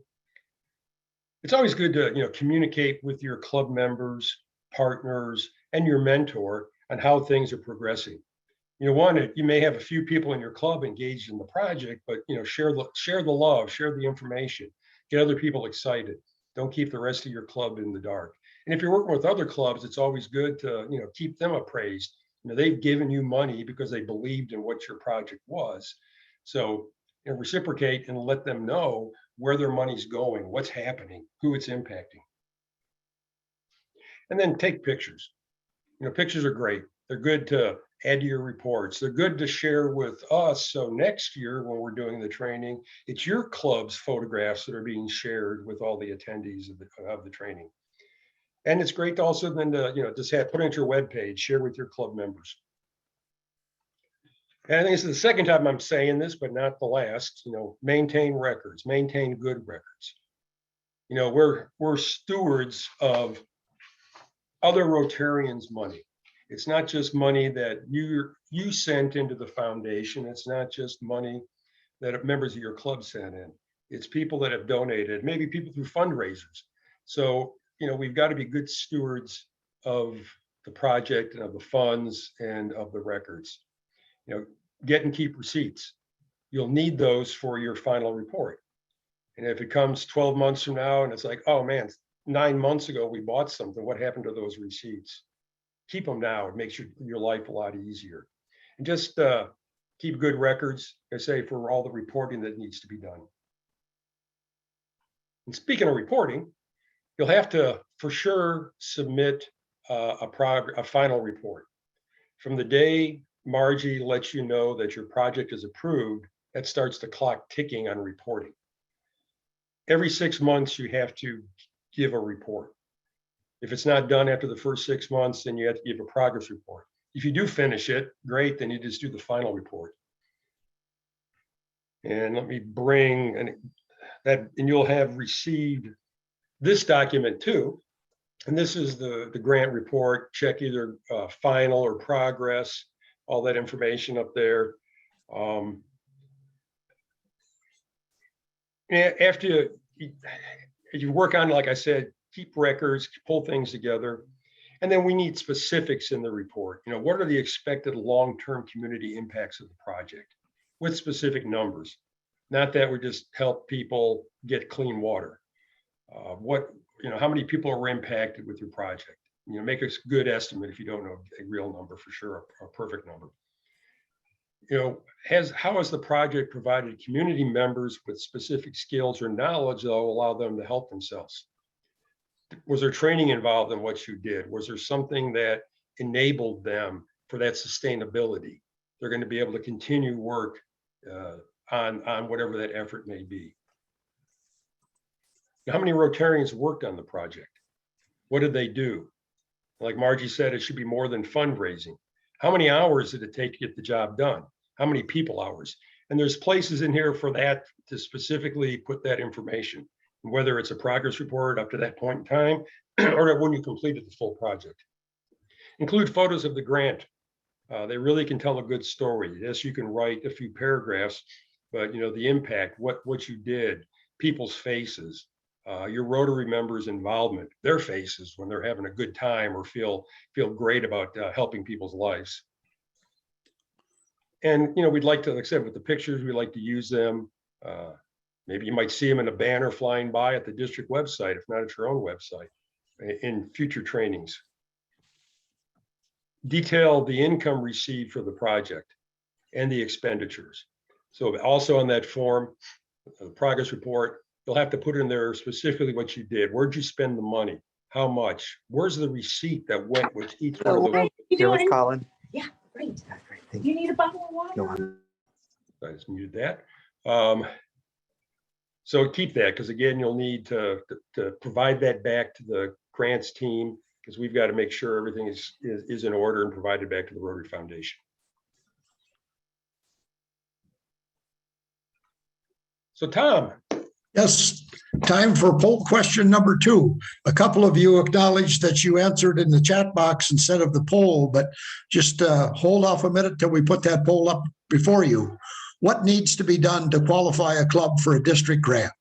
It's always good to communicate with your club members, partners, and your mentor on how things are progressing. You may have a few people in your club engaged in the project, but share the love, share the information, get other people excited. Don't keep the rest of your club in the dark. And if you're working with other clubs, it's always good to keep them appraised. They've given you money because they believed in what your project was. So reciprocate and let them know where their money's going, what's happening, who it's impacting. And then take pictures. Pictures are great. They're good to add to your reports. They're good to share with us. So next year when we're doing the training, it's your club's photographs that are being shared with all the attendees of the training. And it's great to also then to just put it on your webpage, share with your club members. And I think this is the second time I'm saying this, but not the last. Maintain records, maintain good records. We're stewards of other Rotarians' money. It's not just money that you sent into the foundation. It's not just money that members of your club sent in. It's people that have donated, maybe people through fundraisers. So we've got to be good stewards of the project and of the funds and of the records. Get and keep receipts. You'll need those for your final report. And if it comes 12 months from now and it's like, oh man, 9 months ago we bought something, what happened to those receipts? Keep them now. It makes your life a lot easier. And just keep good records, I say, for all the reporting that needs to be done. And speaking of reporting, you'll have to for sure submit a final report. From the day Margie lets you know that your project is approved, that starts the clock ticking on reporting. Every 6 months, you have to give a report. If it's not done after the first 6 months, then you have to give a progress report. If you do finish it, great, then you just do the final report. And let me bring that, and you'll have received this document too. And this is the grant report. Check either final or progress, all that information up there. After you work on, like I said, keep records, pull things together. And then we need specifics in the report. What are the expected long-term community impacts of the project with specific numbers? Not that we just help people get clean water. How many people are impacted with your project? Make a good estimate if you don't know a real number for sure, a perfect number. how has the project provided community members with specific skills or knowledge that will allow them to help themselves? Was there training involved in what you did? Was there something that enabled them for that sustainability? They're going to be able to continue work on whatever that effort may be. Now, how many Rotarians worked on the project? What did they do? Like Margie said, it should be more than fundraising. How many hours did it take to get the job done? How many people hours? And there's places in here for that to specifically put that information, whether it's a progress report up to that point in time or when you completed the full project. Include photos of the grant. They really can tell a good story. Yes, you can write a few paragraphs, but the impact, what you did, people's faces, your Rotary members' involvement, their faces when they're having a good time or feel great about helping people's lives. And we'd like to, like I said, with the pictures, we like to use them. Maybe you might see them in a banner flying by at the district website, if not at your own website, in future trainings. Detail the income received for the project and the expenditures. So also on that form, the progress report, you'll have to put in there specifically what you did. Where'd you spend the money? How much? Where's the receipt that went with each one of those? Here with Colin. Yeah, great. Yeah, great. Thank You need a bottle of water? Go on. I just muted that. So keep that, because again, you'll need to provide that back to the grants team, because we've got to make sure everything is in order and provided back to the Rotary Foundation. So Tom. Yes, time for poll question number 2. A couple of you acknowledged that you answered in the chat box instead of the poll, but just hold off a minute till we put that poll up before you. What needs to be done to qualify a club for a district grant?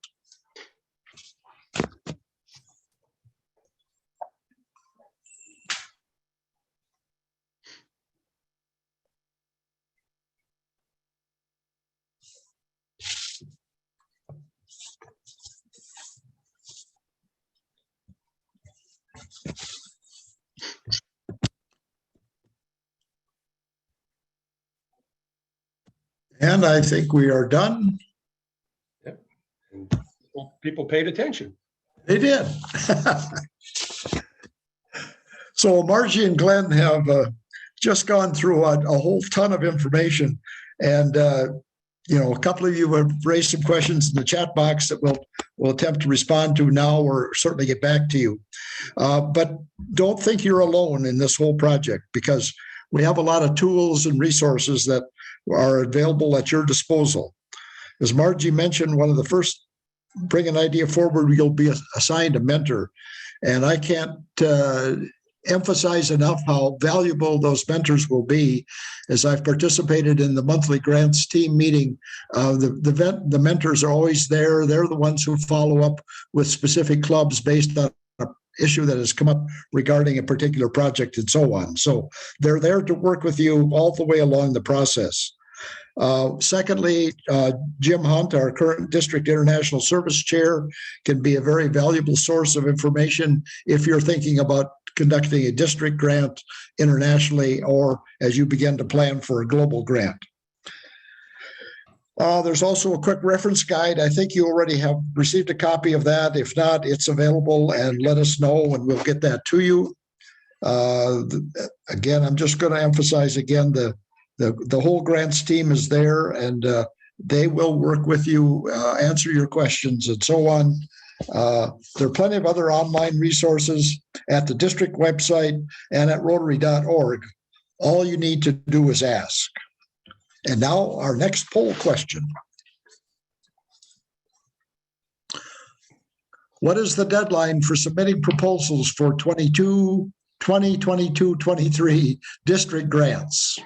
And I think we are done. Yep. And people paid attention. They did. So Margie and Glenn have just gone through a whole ton of information. And, a couple of you have raised some questions in the chat box that we'll attempt to respond to now or certainly get back to you. But don't think you're alone in this whole project, because we have a lot of tools and resources that are available at your disposal. As Margie mentioned, one of the first bring an idea forward, you'll be assigned a mentor. And I can't emphasize enough how valuable those mentors will be. As I've participated in the monthly grants team meeting, the mentors are always there. They're the ones who follow up with specific clubs based on an issue that has come up regarding a particular project and so on. So they're there to work with you all the way along the process. Secondly, Jim Hunt, our current District International Service Chair, can be a very valuable source of information if you're thinking about conducting a district grant internationally or as you begin to plan for a global grant. There's also a quick reference guide. I think you already have received a copy of that. If not, it's available, and let us know and we'll get that to you. Again, I'm just going to emphasize again, the whole grants team is there, and they will work with you, answer your questions and so on. There are plenty of other online resources at the district website and at rotary.org. All you need to do is ask. And now our next poll question. What is the deadline for submitting proposals for 2022-23 district grants?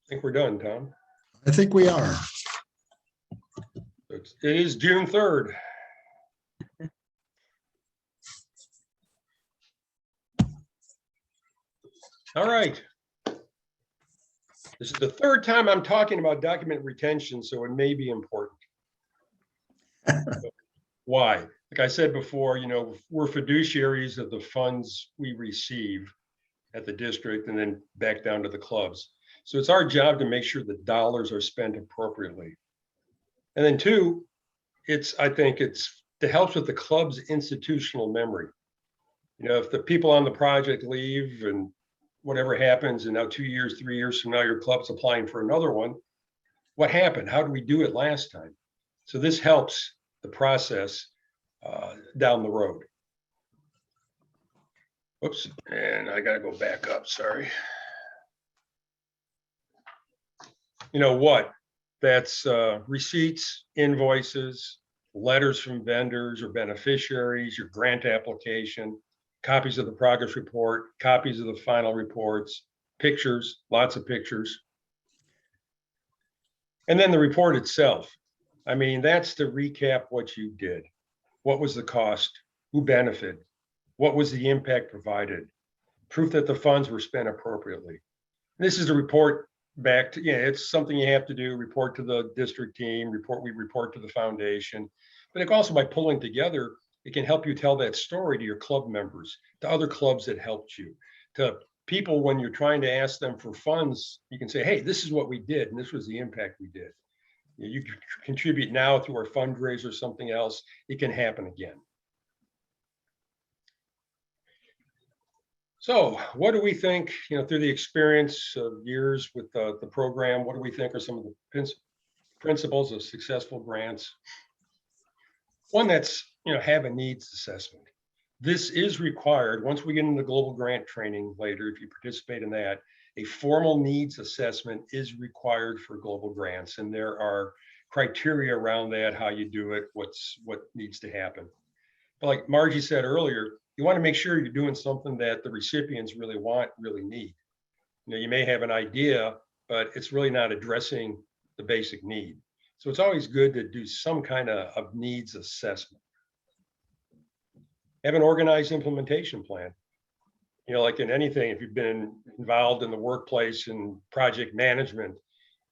I think we're done, Tom. I think we are. It's It is June 3rd. All right. This is the third time I'm talking about document retention, so it may be important. Why? Like I said before, we're fiduciaries of the funds we receive at the district and then back down to the clubs. So it's our job to make sure the dollars are spent appropriately. And then two, I think it helps with the club's institutional memory. If the people on the project leave and whatever happens, and now 2 years, 3 years from now, your club's applying for another one, what happened? How did we do it last time? So this helps the process down the road. Whoops, and I got to go back up, sorry. You know what? That's receipts, invoices, letters from vendors or beneficiaries, your grant application, copies of the progress report, copies of the final reports, pictures, lots of pictures. And then the report itself. I mean, that's to recap what you did. What was the cost? Who benefited? What was the impact provided? Proof that the funds were spent appropriately. This is a report back to, it's something you have to do, report to the district team, we report to the foundation. But also by pulling together, it can help you tell that story to your club members, to other clubs that helped you, to people when you're trying to ask them for funds. You can say, hey, this is what we did, and this was the impact we did. You contribute now through our fundraiser or something else, it can happen again. So what do we think, through the experience of years with the program, what do we think are some of the principles of successful grants? One, that's, have a needs assessment. This is required once we get into global grant training later, if you participate in that. A formal needs assessment is required for global grants, and there are criteria around that, how you do it, what needs to happen. But like Margie said earlier, you want to make sure you're doing something that the recipients really want, really need. You may have an idea, but it's really not addressing the basic need. So it's always good to do some kind of needs assessment. Have an organized implementation plan. Like in anything, if you've been involved in the workplace and project management,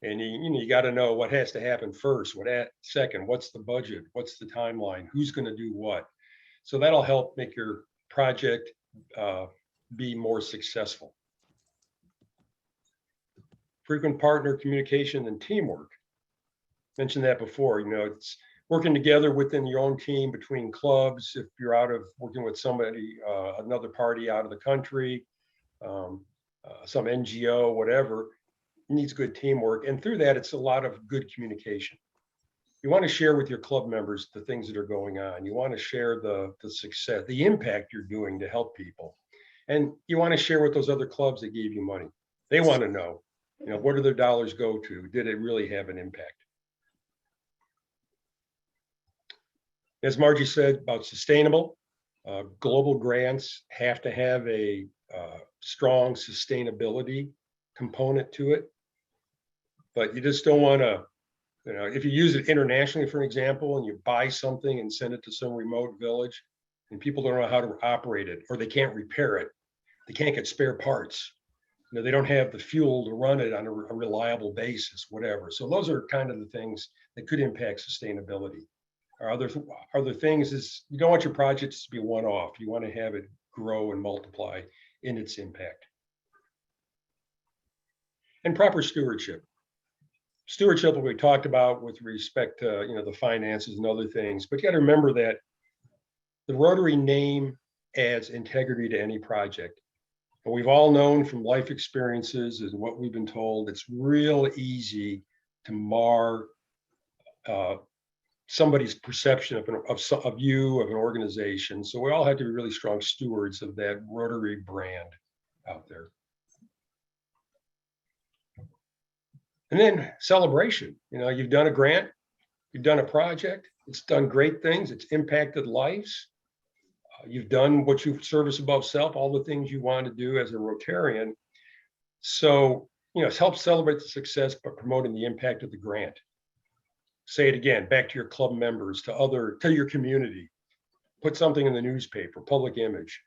and you got to know what has to happen first, second, what's the budget, what's the timeline, who's going to do what. So that'll help make your project be more successful. Frequent partner communication and teamwork. Mentioned that before. It's working together within your own team, between clubs. If you're working with somebody, another party out of the country, some NGO, whatever, it needs good teamwork. And through that, it's a lot of good communication. You want to share with your club members the things that are going on. You want to share the success, the impact you're doing to help people. And you want to share with those other clubs that gave you money. They want to know, what do their dollars go to? Did it really have an impact? As Margie said about sustainable, global grants have to have a strong sustainability component to it. But you just don't want to, if you use it internationally, for an example, and you buy something and send it to some remote village and people don't know how to operate it, or they can't repair it, they can't get spare parts, they don't have the fuel to run it on a reliable basis, whatever. So those are kind of the things that could impact sustainability. Other things is you don't want your projects to be one-off. You want to have it grow and multiply in its impact. And proper stewardship. Stewardship, what we talked about with respect to the finances and other things, but you got to remember that the Rotary name adds integrity to any project. And we've all known from life experiences and what we've been told, it's real easy to mar somebody's perception of you, of an organization. So we all have to be really strong stewards of that Rotary brand out there. And then celebration. You've done a grant, you've done a project, it's done great things, it's impacted lives. You've done what you've service above self, all the things you want to do as a Rotarian. So, it's helped celebrate the success, but promoting the impact of the grant. say it again, back to your club members, to your community. Put something in the newspaper, public image.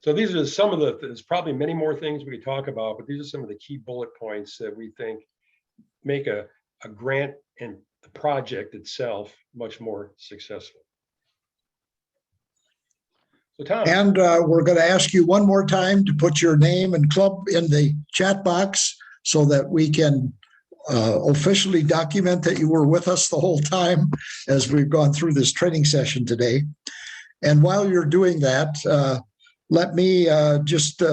So these are some of there's probably many more things we could talk about, but these are some of the key bullet points that we think make a grant and the project itself much more successful. So Tom. And we're going to ask you one more time to put your name and club in the chat box so that we can officially document that you were with us the whole time as we've gone through this training session today. And while you're doing that, let me just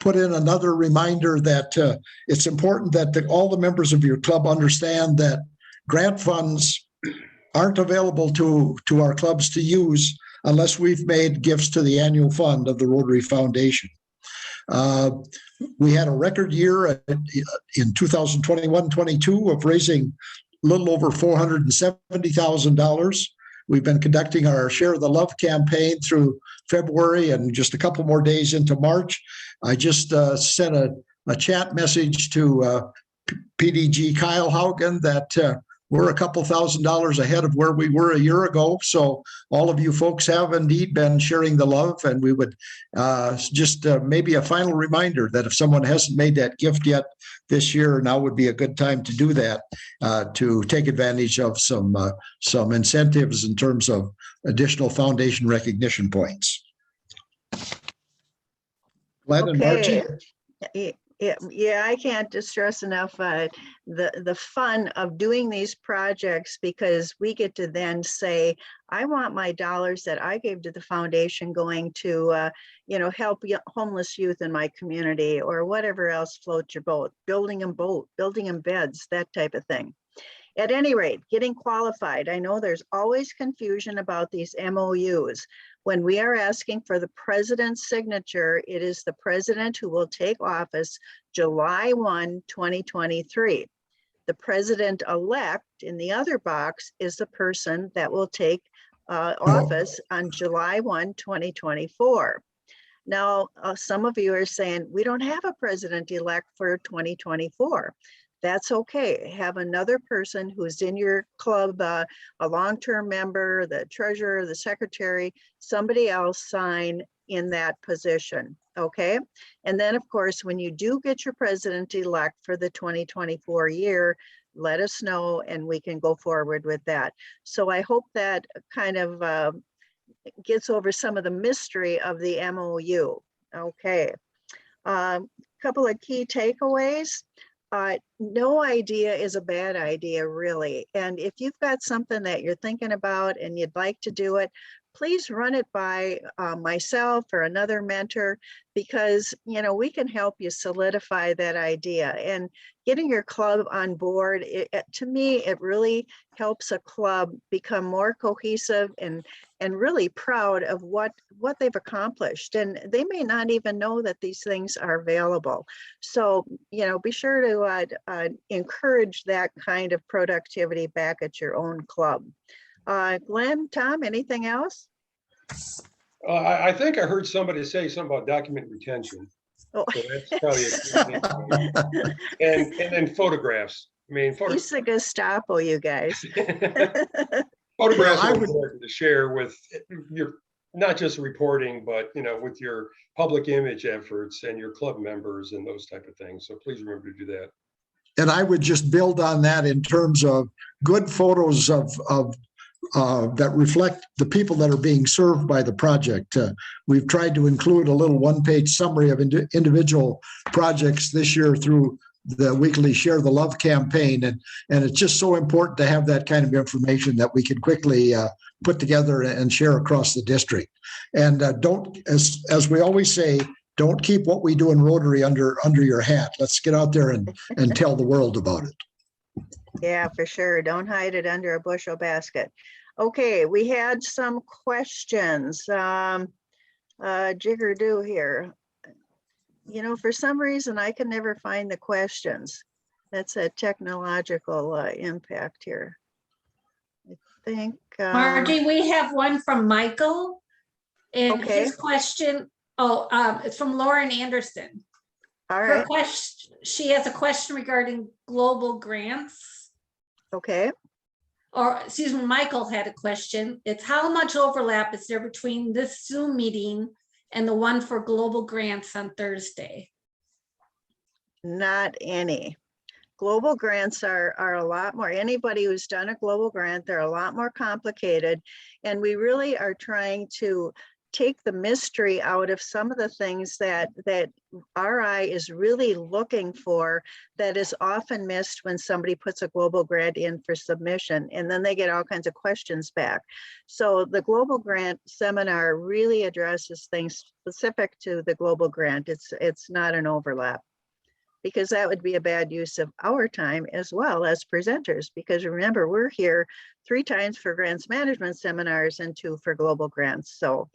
put in another reminder that it's important that all the members of your club understand that grant funds aren't available to our clubs to use unless we've made gifts to the annual fund of the Rotary Foundation. We had a record year in 2021-22 of raising a little over $470,000. We've been conducting our Share the Love campaign through February and just a couple more days into March. I just sent a chat message to PDG Kyle Haugen that we're a couple $1,000s ahead of where we were a year ago. So all of you folks have indeed been sharing the love, and we would just maybe a final reminder that if someone hasn't made that gift yet this year, now would be a good time to do that, to take advantage of some incentives in terms of additional foundation recognition points. Glenn and Margie? Yeah, I can't stress enough the fun of doing these projects, because we get to then say, I want my dollars that I gave to the foundation going to, help homeless youth in my community, or whatever else floats your boat, building them beds, that type of thing. At any rate, getting qualified. I know there's always confusion about these MOUs. When we are asking for the president's signature, it is the president who will take office July 1, 2023. The president-elect in the other box is the person that will take office on July 1, 2024. Now, some of you are saying, we don't have a president-elect for 2024. That's okay. Have another person who's in your club, a long-term member, the treasurer, the secretary, somebody else sign in that position, okay? And then, of course, when you do get your president-elect for the 2024 year, let us know and we can go forward with that. So I hope that kind of gets over some of the mystery of the MOU, okay? Couple of key takeaways. No idea is a bad idea, really. And if you've got something that you're thinking about and you'd like to do it, please run it by myself or another mentor, because we can help you solidify that idea. And getting your club on board, to me, it really helps a club become more cohesive and really proud of what they've accomplished. And they may not even know that these things are available. So, be sure to encourage that kind of productivity back at your own club. Glenn, Tom, anything else? I think I heard somebody say something about document retention. Oh. So that's probably a good thing. And then photographs. I mean, He's the Gestapo, you guys. photographs I are would- important to share with your, not just reporting, but with your public image efforts and your club members and those type of things. So please remember to do that. And I would just build on that in terms of good photos of that reflect the people that are being served by the project. We've tried to include a little one-page summary of individual projects this year through the weekly Share the Love campaign. And it's just so important to have that kind of information that we can quickly put together and share across the district. And don't, as we always say, don't keep what we do in Rotary under your hat. Let's get out there and tell the world about it. Yeah, for sure. Don't hide it under a bushel basket. Okay, we had some questions. Jigger-do here. For some reason, I can never find the questions. That's a technological impact here. I think. Margie, we have one from Michael. And Okay. his question, it's from Lauren Anderson. All Her right. question, she has a question regarding global grants. Okay, or excuse me, Michael had a question. It's how much overlap is there between this Zoom meeting and the one for global grants on Thursday? not any. Global grants are a lot more, anybody who's done a global grant, they're a lot more complicated. And we really are trying to take the mystery out of some of the things that RI is really looking for, that is often missed when somebody puts a global grant in for submission, and then they get all kinds of questions back. So the global grant seminar really addresses things specific to the global grant. It's not an overlap, because that would be a bad use of our time as well as presenters. Because remember, we're here 3 times for grants management seminars and 2 for global grants. So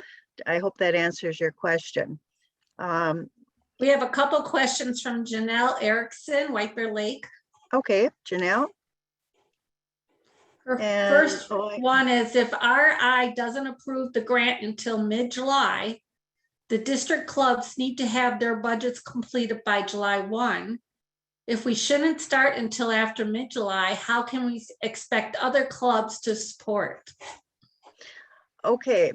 I hope that answers your question. We have a couple questions from Janelle Erickson, White Bear Lake. Okay, Janelle. Her And- first oh, I- one is if RI doesn't approve the grant until mid-July, the district clubs need to have their budgets completed by July 1. If we shouldn't start until after mid-July, how can we expect other clubs to support? Okay,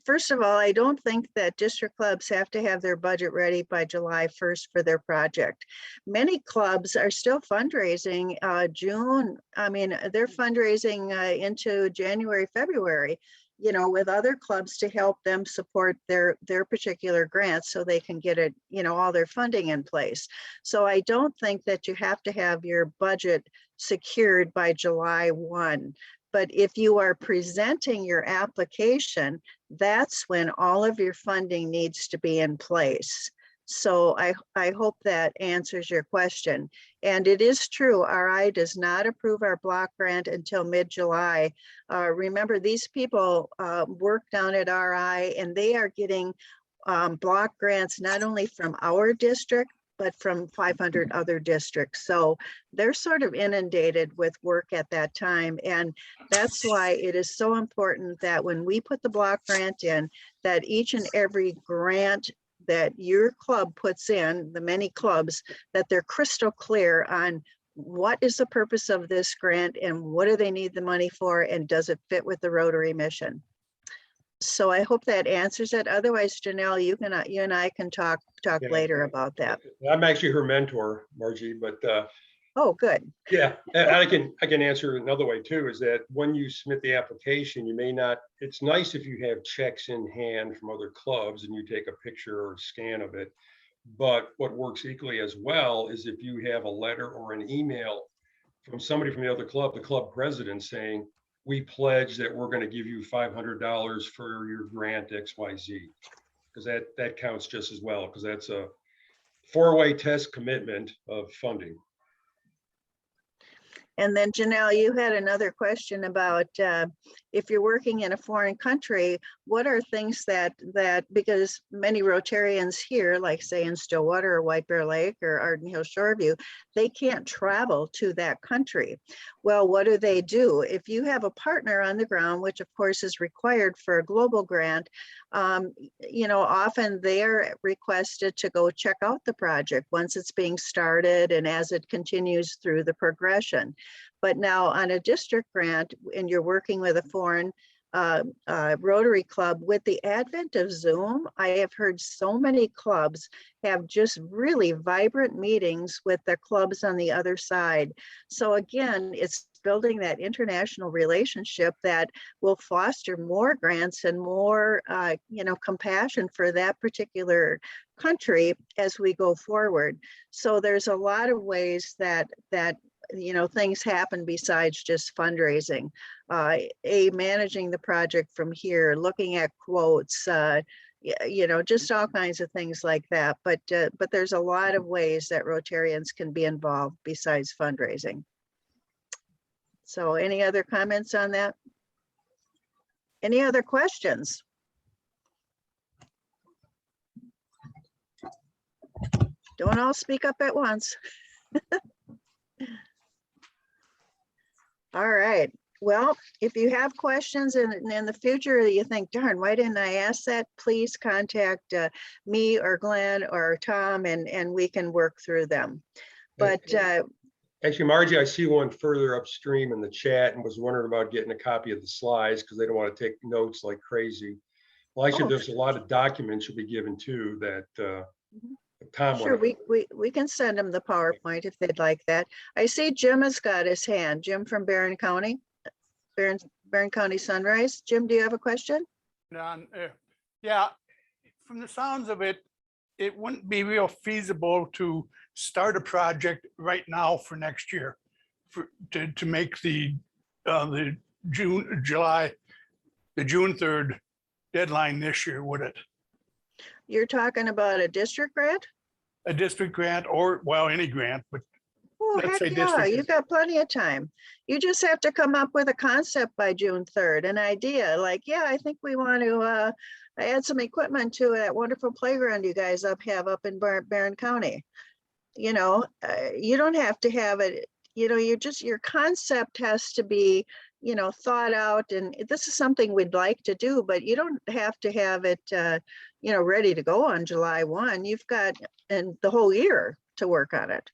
first of all, I don't think that district clubs have to have their budget ready by July 1st for their project. Many clubs are still fundraising June. I mean, they're fundraising into January, February, you know, with other clubs to help them support their particular grants so they can get it, you know, all their funding in place. So I don't think that you have to have your budget secured by July 1. But if you are presenting your application, that's when all of your funding needs to be in place. So I hope that answers your question. And it is true, RI does not approve our block grant until mid-July. Remember, these people work down at RI, and they are getting block grants not only from our district, but from 500 other districts. So they're sort of inundated with work at that time. And that's why it is so important that when we put the block grant in, that each and every grant that your club puts in, the many clubs, that they're crystal clear on what is the purpose of this grant and what do they need the money for, and does it fit with the Rotary mission? So I hope that answers it. Otherwise, Janelle, you and I can talk Yeah. later about that. I'm actually her mentor, Margie, but Oh, good. yeah, and I can answer another way too, is that when you submit the application, you may not, it's nice if you have checks in hand from other clubs and you take a picture or scan of it. But what works equally as well is if you have a letter or an email from somebody from the other club, the club president, saying, we pledge that we're going to give you $500 for your grant XYZ, because that counts just as well, because that's a 4-way test commitment of funding. And then Janelle, you had another question about if you're working in a foreign country, what are things that because many Rotarians here, like say in Stillwater or White Bear Lake or Arden Hills Shoreview, they can't travel to that country. Well, what do? If you have a partner on the ground, which of course is required for a global grant, you know, often they're requested to go check out the project once it's being started and as it continues through the progression. But now on a district grant, and you're working with a foreign Rotary club, with the advent of Zoom, I have heard so many clubs have just really vibrant meetings with the clubs on the other side. So again, it's building that international relationship that will foster more grants and more, you know, compassion for that particular country as we go forward. So there's a lot of ways that you know, things happen besides just fundraising. Managing the project from here, looking at quotes, you know, just all kinds of things like that. But there's a lot of ways that Rotarians can be involved besides fundraising. So any other comments on that? Any other questions? Don't all speak up at once. All right. Well, if you have questions in the future, you think, darn, why didn't I ask that? Please contact me or Glenn or Tom, and we can work through them. But Actually, Margie, I see one further upstream in the chat and was wondering about getting a copy of the slides because they don't want to take notes like crazy. Well, actually, Oh. there's a lot of documents you'll be given too that Tom Sure, wanted. we can send them the PowerPoint if they'd like that. I see Jim has got his hand. Jim from Barron County, Barron County Sunrise. Jim, do you have a question? Yeah, from the sounds of it, it wouldn't be real feasible to start a project right now for next year to make the June 3rd deadline this year, would it? You're talking about a district grant? A district grant or, well, any grant, but Oh, Let's heck say yeah, district you've is- got plenty of time. You just have to come up with a concept by June 3rd, an idea like, yeah, I think we want to add some equipment to that wonderful playground you guys have up in Barron County. You know, you don't have to have it, you know, your concept has to be, you know, thought out, and this is something we'd like to do, but you don't have to have it, you know, ready to go on July 1. You've got the whole year to work on it.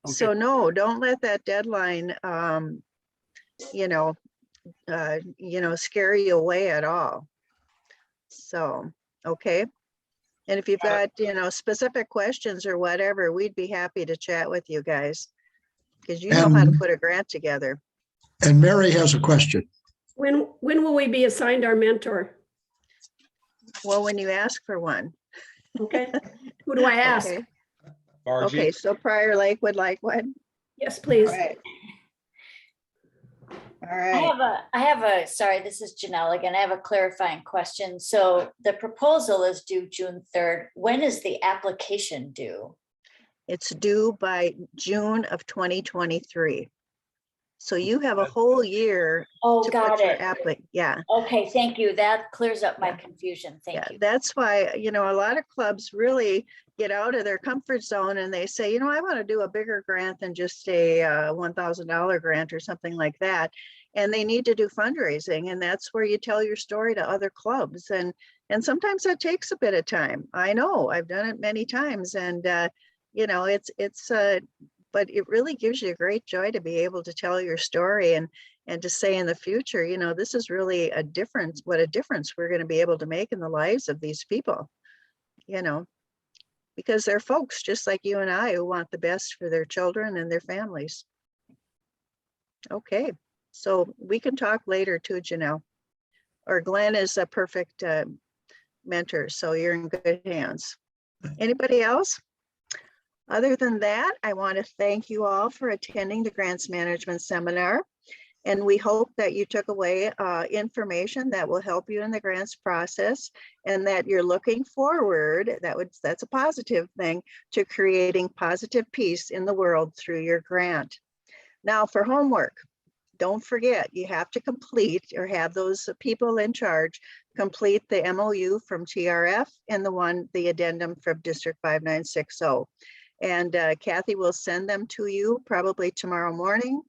So Okay. no, don't let that deadline, you know, scare you away at all. So, okay. And if you've got, you know, specific questions or whatever, we'd be happy to chat with you guys. Because you know how to And- put a grant together. And Mary has a question. When will we be assigned our mentor? Well, when you ask for one. Okay, who do I ask? Okay, Margie, okay, so Prior Lake would like one. Yes, All please. right. All I right. have a, sorry, this is Janelle again. I have a clarifying question. So the proposal is due June 3rd. When is the application due? It's due by June of 2023. So you have a whole year Oh, to got put your it. yeah. Okay, thank you. That clears up my Yeah. confusion. Yeah, Thank you. that's why, you know, a lot of clubs really get out of their comfort zone and they say, you know, I want to do a bigger grant than just a $1,000 grant or something like that. And they need to do fundraising, and that's where you tell your story to other clubs. And sometimes that takes a bit of time. I know, I've done it many times, and you know, but it really gives you a great joy to be able to tell your story and to say in the future, you know, this is really a difference, what a difference we're going to be able to make in the lives of these people, you know, because they're folks just like you and I who want the best for their children and their families. Okay, so we can talk later too, Janelle. Or Glenn is a perfect mentor, so you're in good hands. Anybody else? Other than that, I want to thank you all for attending the Grants Management Seminar. And we hope that you took away information that will help you in the grants process, and that you're looking forward, that's a positive thing, to creating positive peace in the world through your grant. Now for homework, don't forget, you have to complete, or have those people in charge complete the MOU from TRF and the addendum from District 5960. And Kathy will send them to you probably tomorrow morning.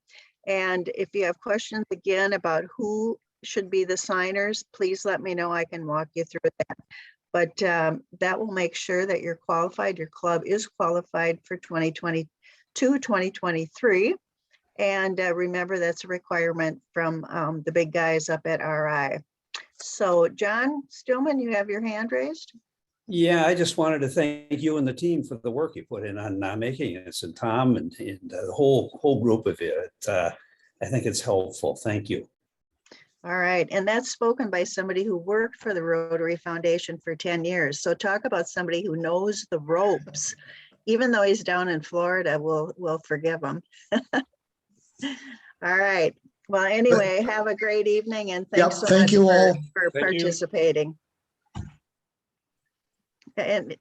And if you have questions again about who should be the signers, please let me know. I can walk you through that. But that will make sure that you're qualified. Your club is qualified for 2022, 2023. And remember, that's a requirement from the big guys up at RI. So John Stillman, you have your hand raised. Yeah, I just wanted to thank you and the team for the work you put in on making this, and Tom and the whole group of you. I think it's helpful. Thank you. All right, and that's spoken by somebody who worked for the Rotary Foundation for 10 years. So talk about somebody who knows the ropes. Even though he's down in Florida, we'll forgive him. All right. Well, anyway, have a great evening, and thanks so thank much you all. for Thank you. participating. And